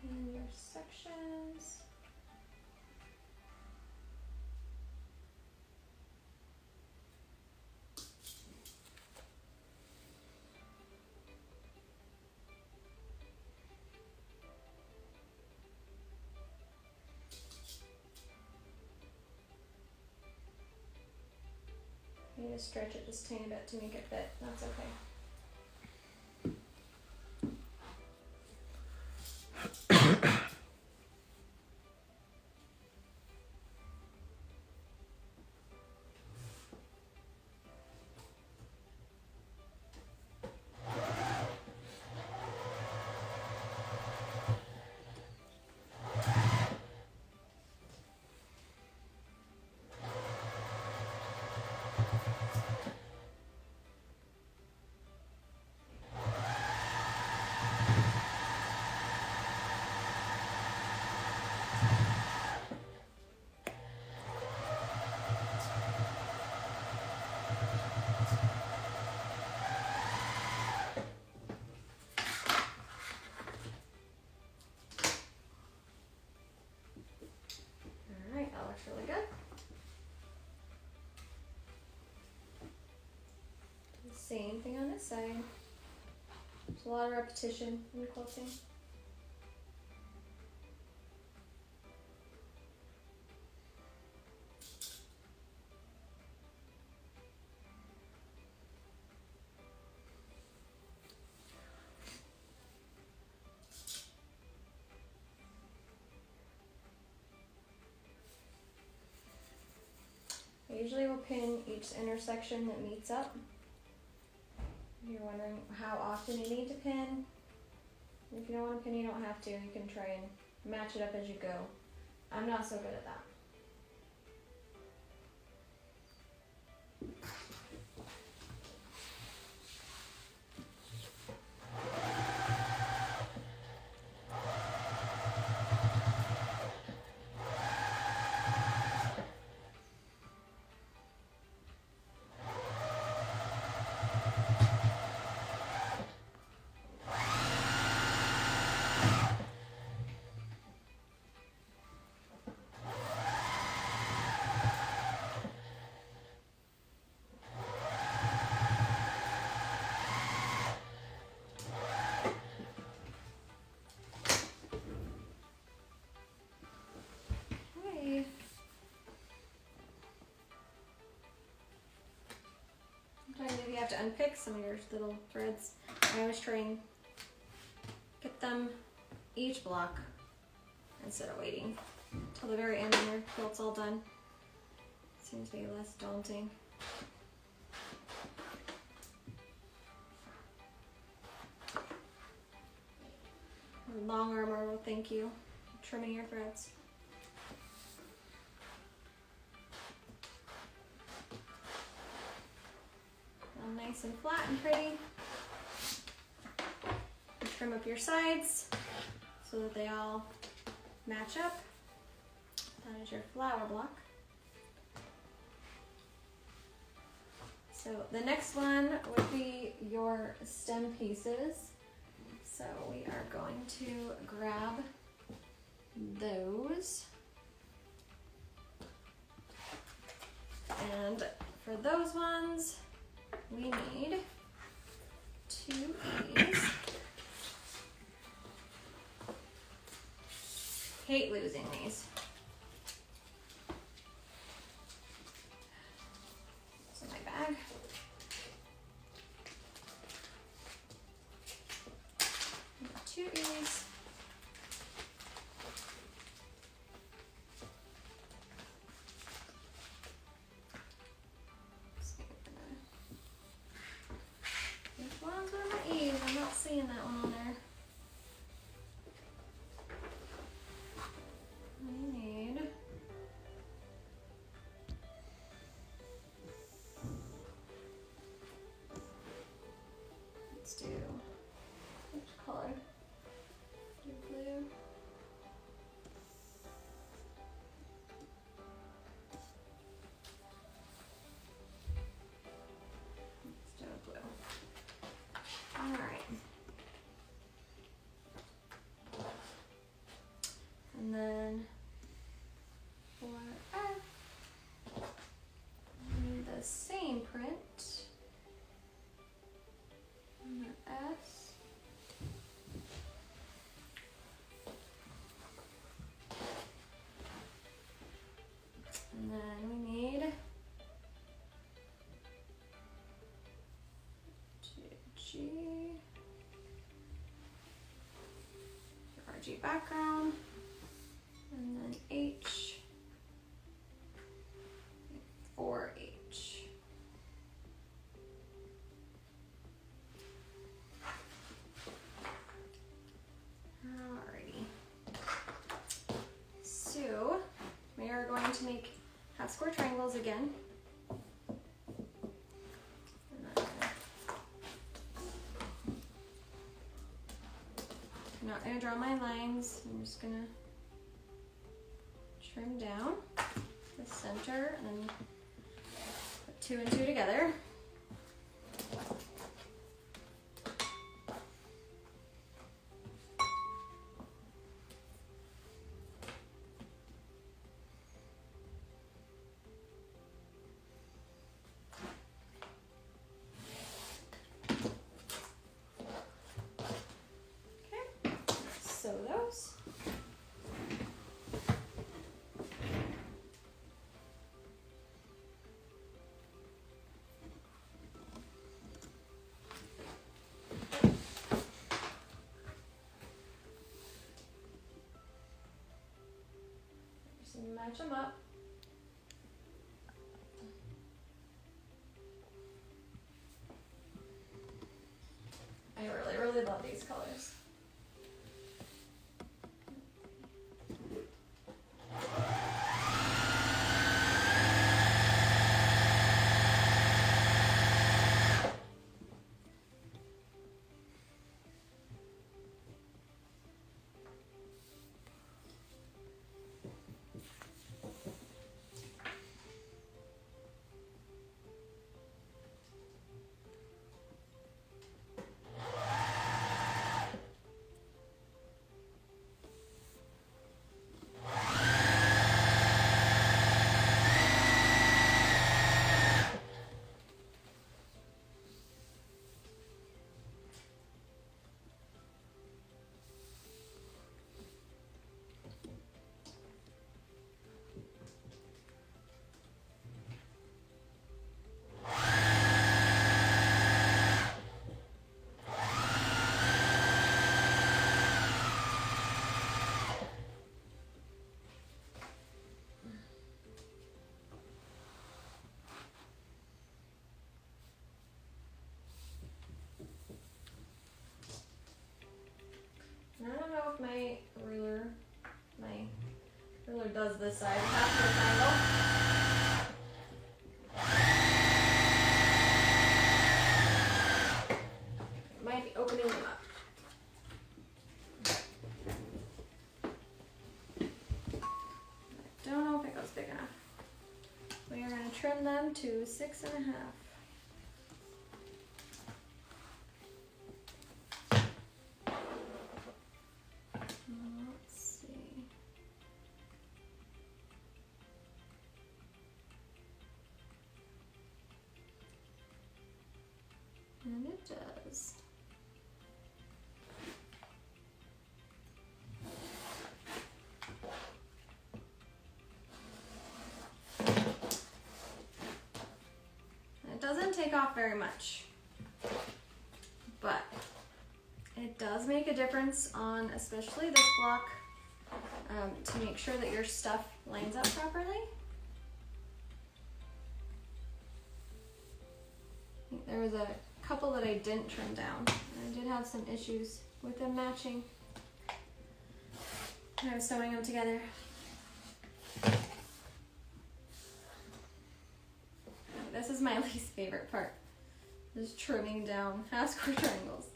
And your sections. I need to stretch it just a tiny bit to make it fit. That's okay. Alright, that looks really good. Same thing on this side. There's a lot of repetition in quilting. I usually will pin each intersection that meets up. If you're wondering how often you need to pin, if you don't want to pin, you don't have to. You can try and match it up as you go. I'm not so good at that. Sometimes maybe you have to unpick some of your little threads. I always try and get them each block instead of waiting till the very end when your quilt's all done. Seems to be less daunting. Long armor will thank you for trimming your threads. All nice and flat and pretty. You trim up your sides so that they all match up. That is your flower block. So the next one would be your stem pieces. So we are going to grab those. And for those ones, we need 2 of these. Hate losing these. It's in my bag. Two of these. Which one's one of my E's? I'm not seeing that one on there. We need let's do which color? Do blue. Let's do a blue. All right. And then for F, we need the same print. And the S. And then we need G, RG background, and then H, 4H. Alrighty. So we are going to make half square triangles again. I'm not going to draw my lines. I'm just going to trim down the center and then put 2 and 2 together. Sew those. Just match them up. I really, really love these colors. I don't know if my ruler does this side half the triangle. It might be opening them up. I don't know if it goes big enough. We are going to trim them to 6.5. take off very much, but it does make a difference on especially this block, to make sure that your stuff lines up properly. I think there was a couple that I didn't trim down. I did have some issues with them matching when I was sewing them together. This is my least favorite part, just trimming down half square triangles.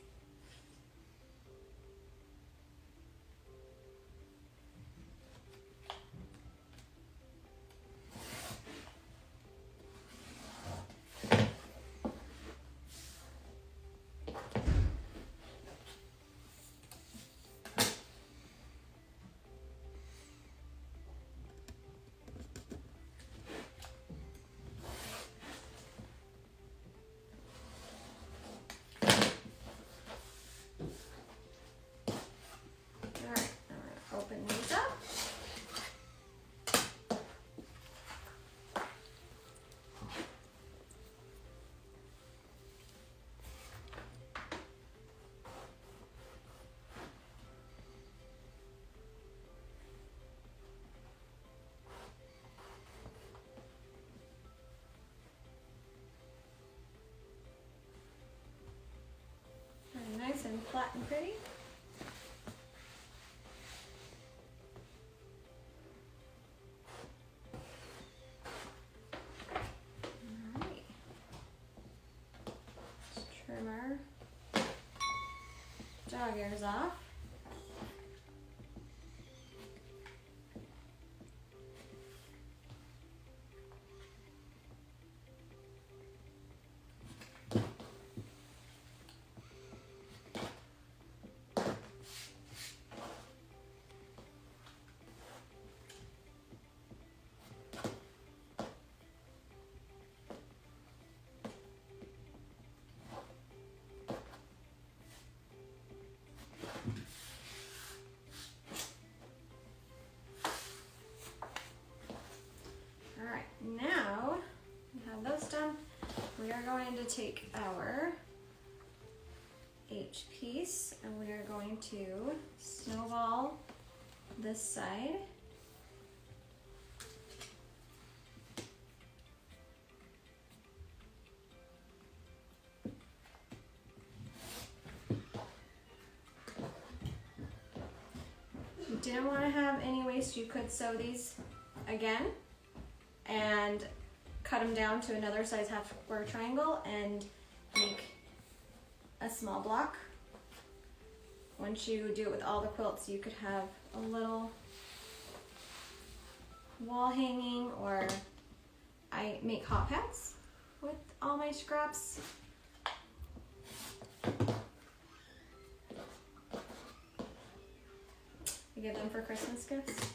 Open these up. Very nice and flat and pretty. Dog ears off. Now we have those done. We are going to take our H piece and we are going to snowball this side. If you didn't want to have any waste, you could sew these again and cut them down to another size half square triangle and make a small block. Once you do it with all the quilts, you could have a little wall hanging, or I make hot pads with all my scraps. I give them for Christmas gifts.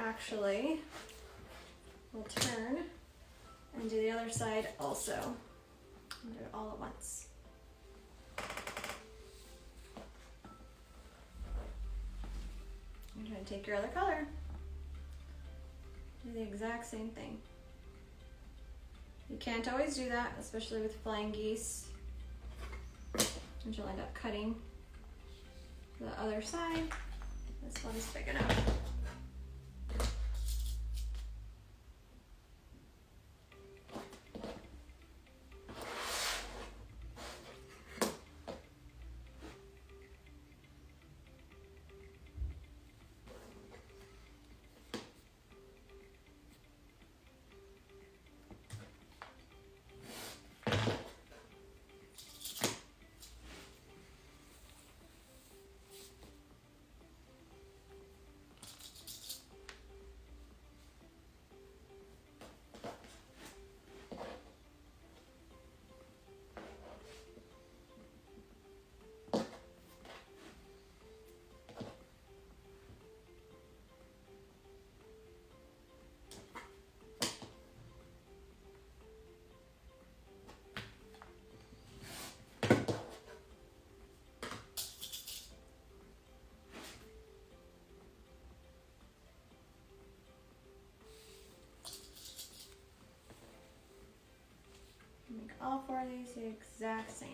Actually, we'll turn and do the other side also. And do it all at once. I'm going to take your other color. Do the exact same thing. You can't always do that, especially with flying geese. And you'll end up cutting the other side. This one's big enough. all four of these the exact same.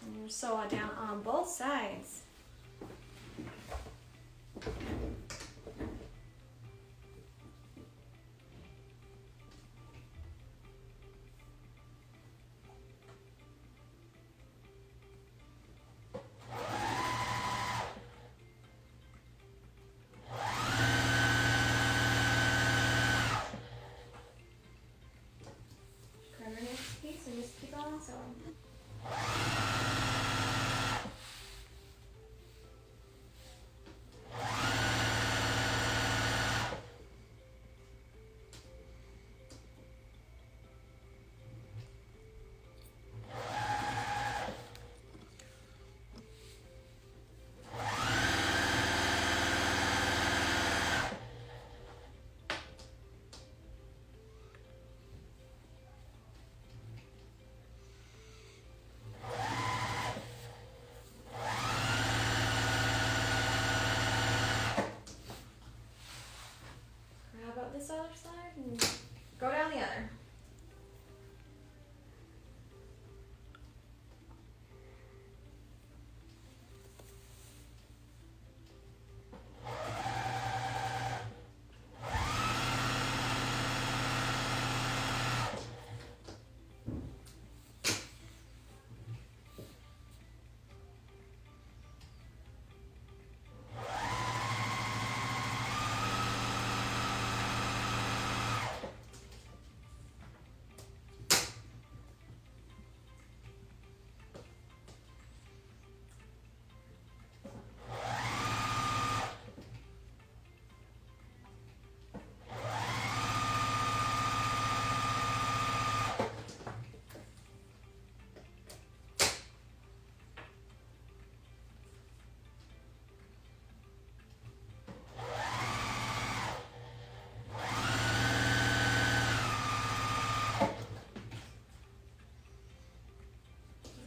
And you sew it down on both sides. Grab your next piece and just keep on sewing. Grab up this other side and go down the other.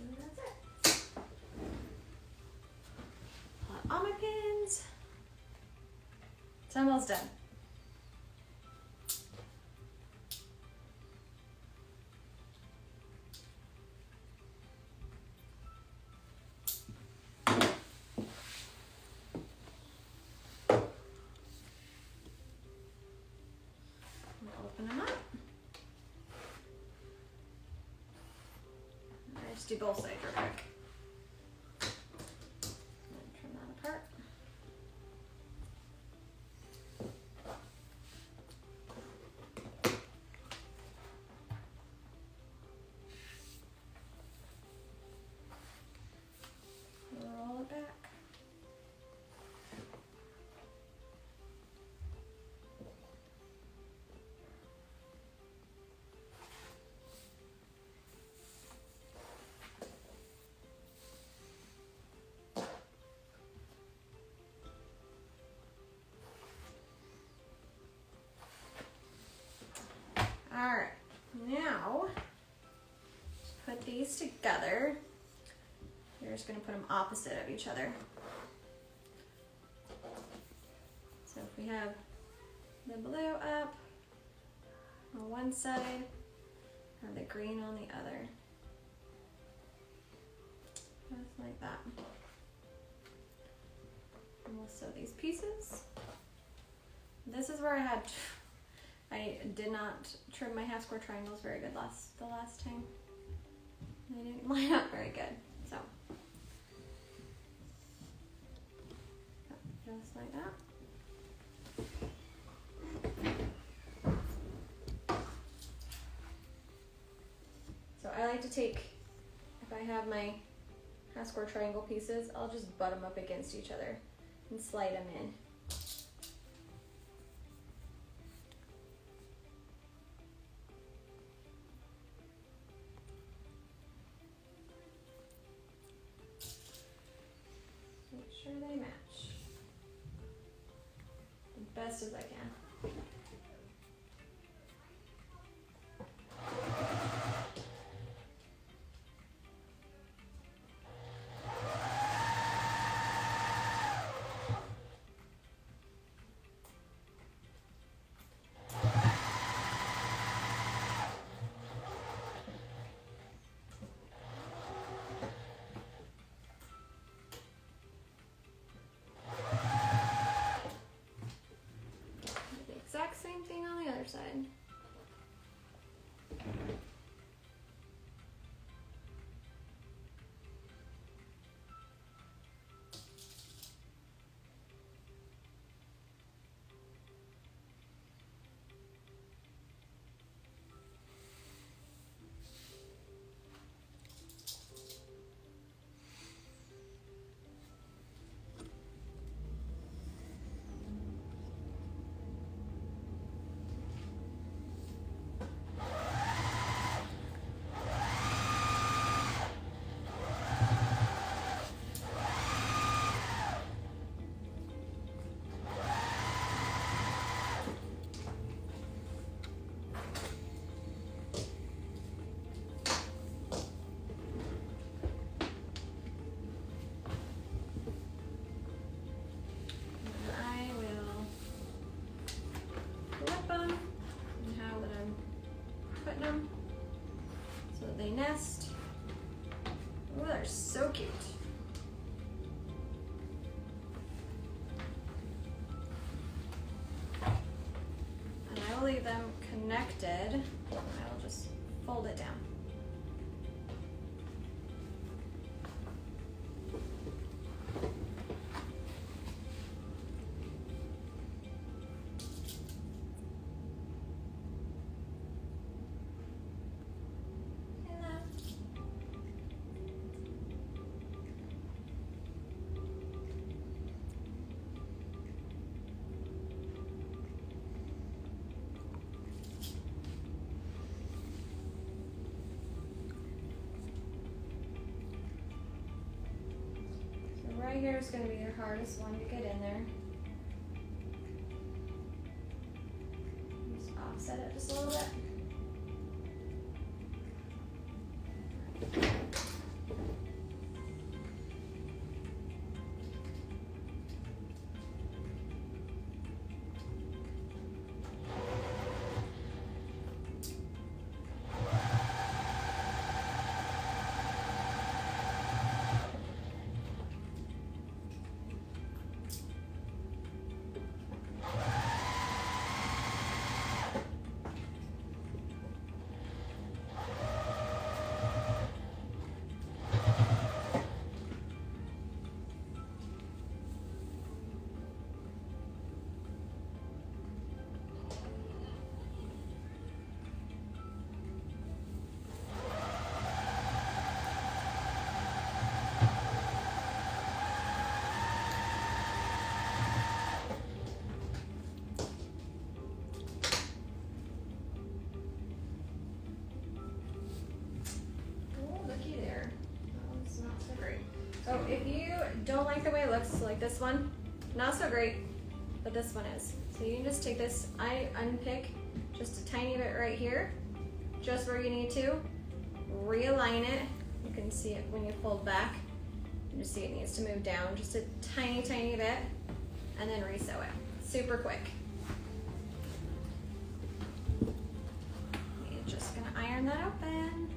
And that's it. Put all my pins. It's almost done. Open them up. I just do both sides real quick. Turn that apart. Roll it back. Alright, now put these together. You're just going to put them opposite of each other. So if we have the blue up on one side, have the green on the other. Just like that. And we'll sew these pieces. This is where I did not trim my half square triangles very good the last time. They didn't line up very good, so. Just like that. So I like to take, if I have my half square triangle pieces, I'll just butt them up against each other and slide them in. best as I can. The exact same thing on the other side. So that they nest. Oh, they're so cute. And I will leave them connected. I will just fold it down. Right here is going to be your hardest one to get in there. Just offset it just a little bit. So if you don't like the way it looks, like this one, not so great, but this one is. So you can just take this, I unpick just a tiny bit right here, just where you need to, realign it. You can see it when you fold back. You just see it needs to move down just a tiny, tiny bit, and then resew it. Super quick. You're just gonna iron that open.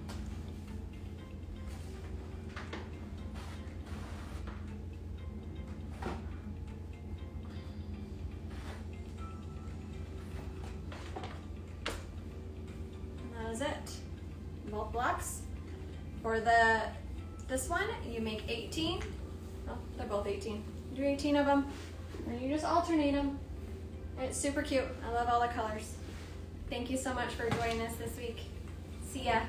Is it. Both blocks. For this one, you make 18. Oh, they're both 18. You do 18 of them, and you just alternate them. And it's super cute. I love all the colors. Thank you so much for joining us this week. See ya.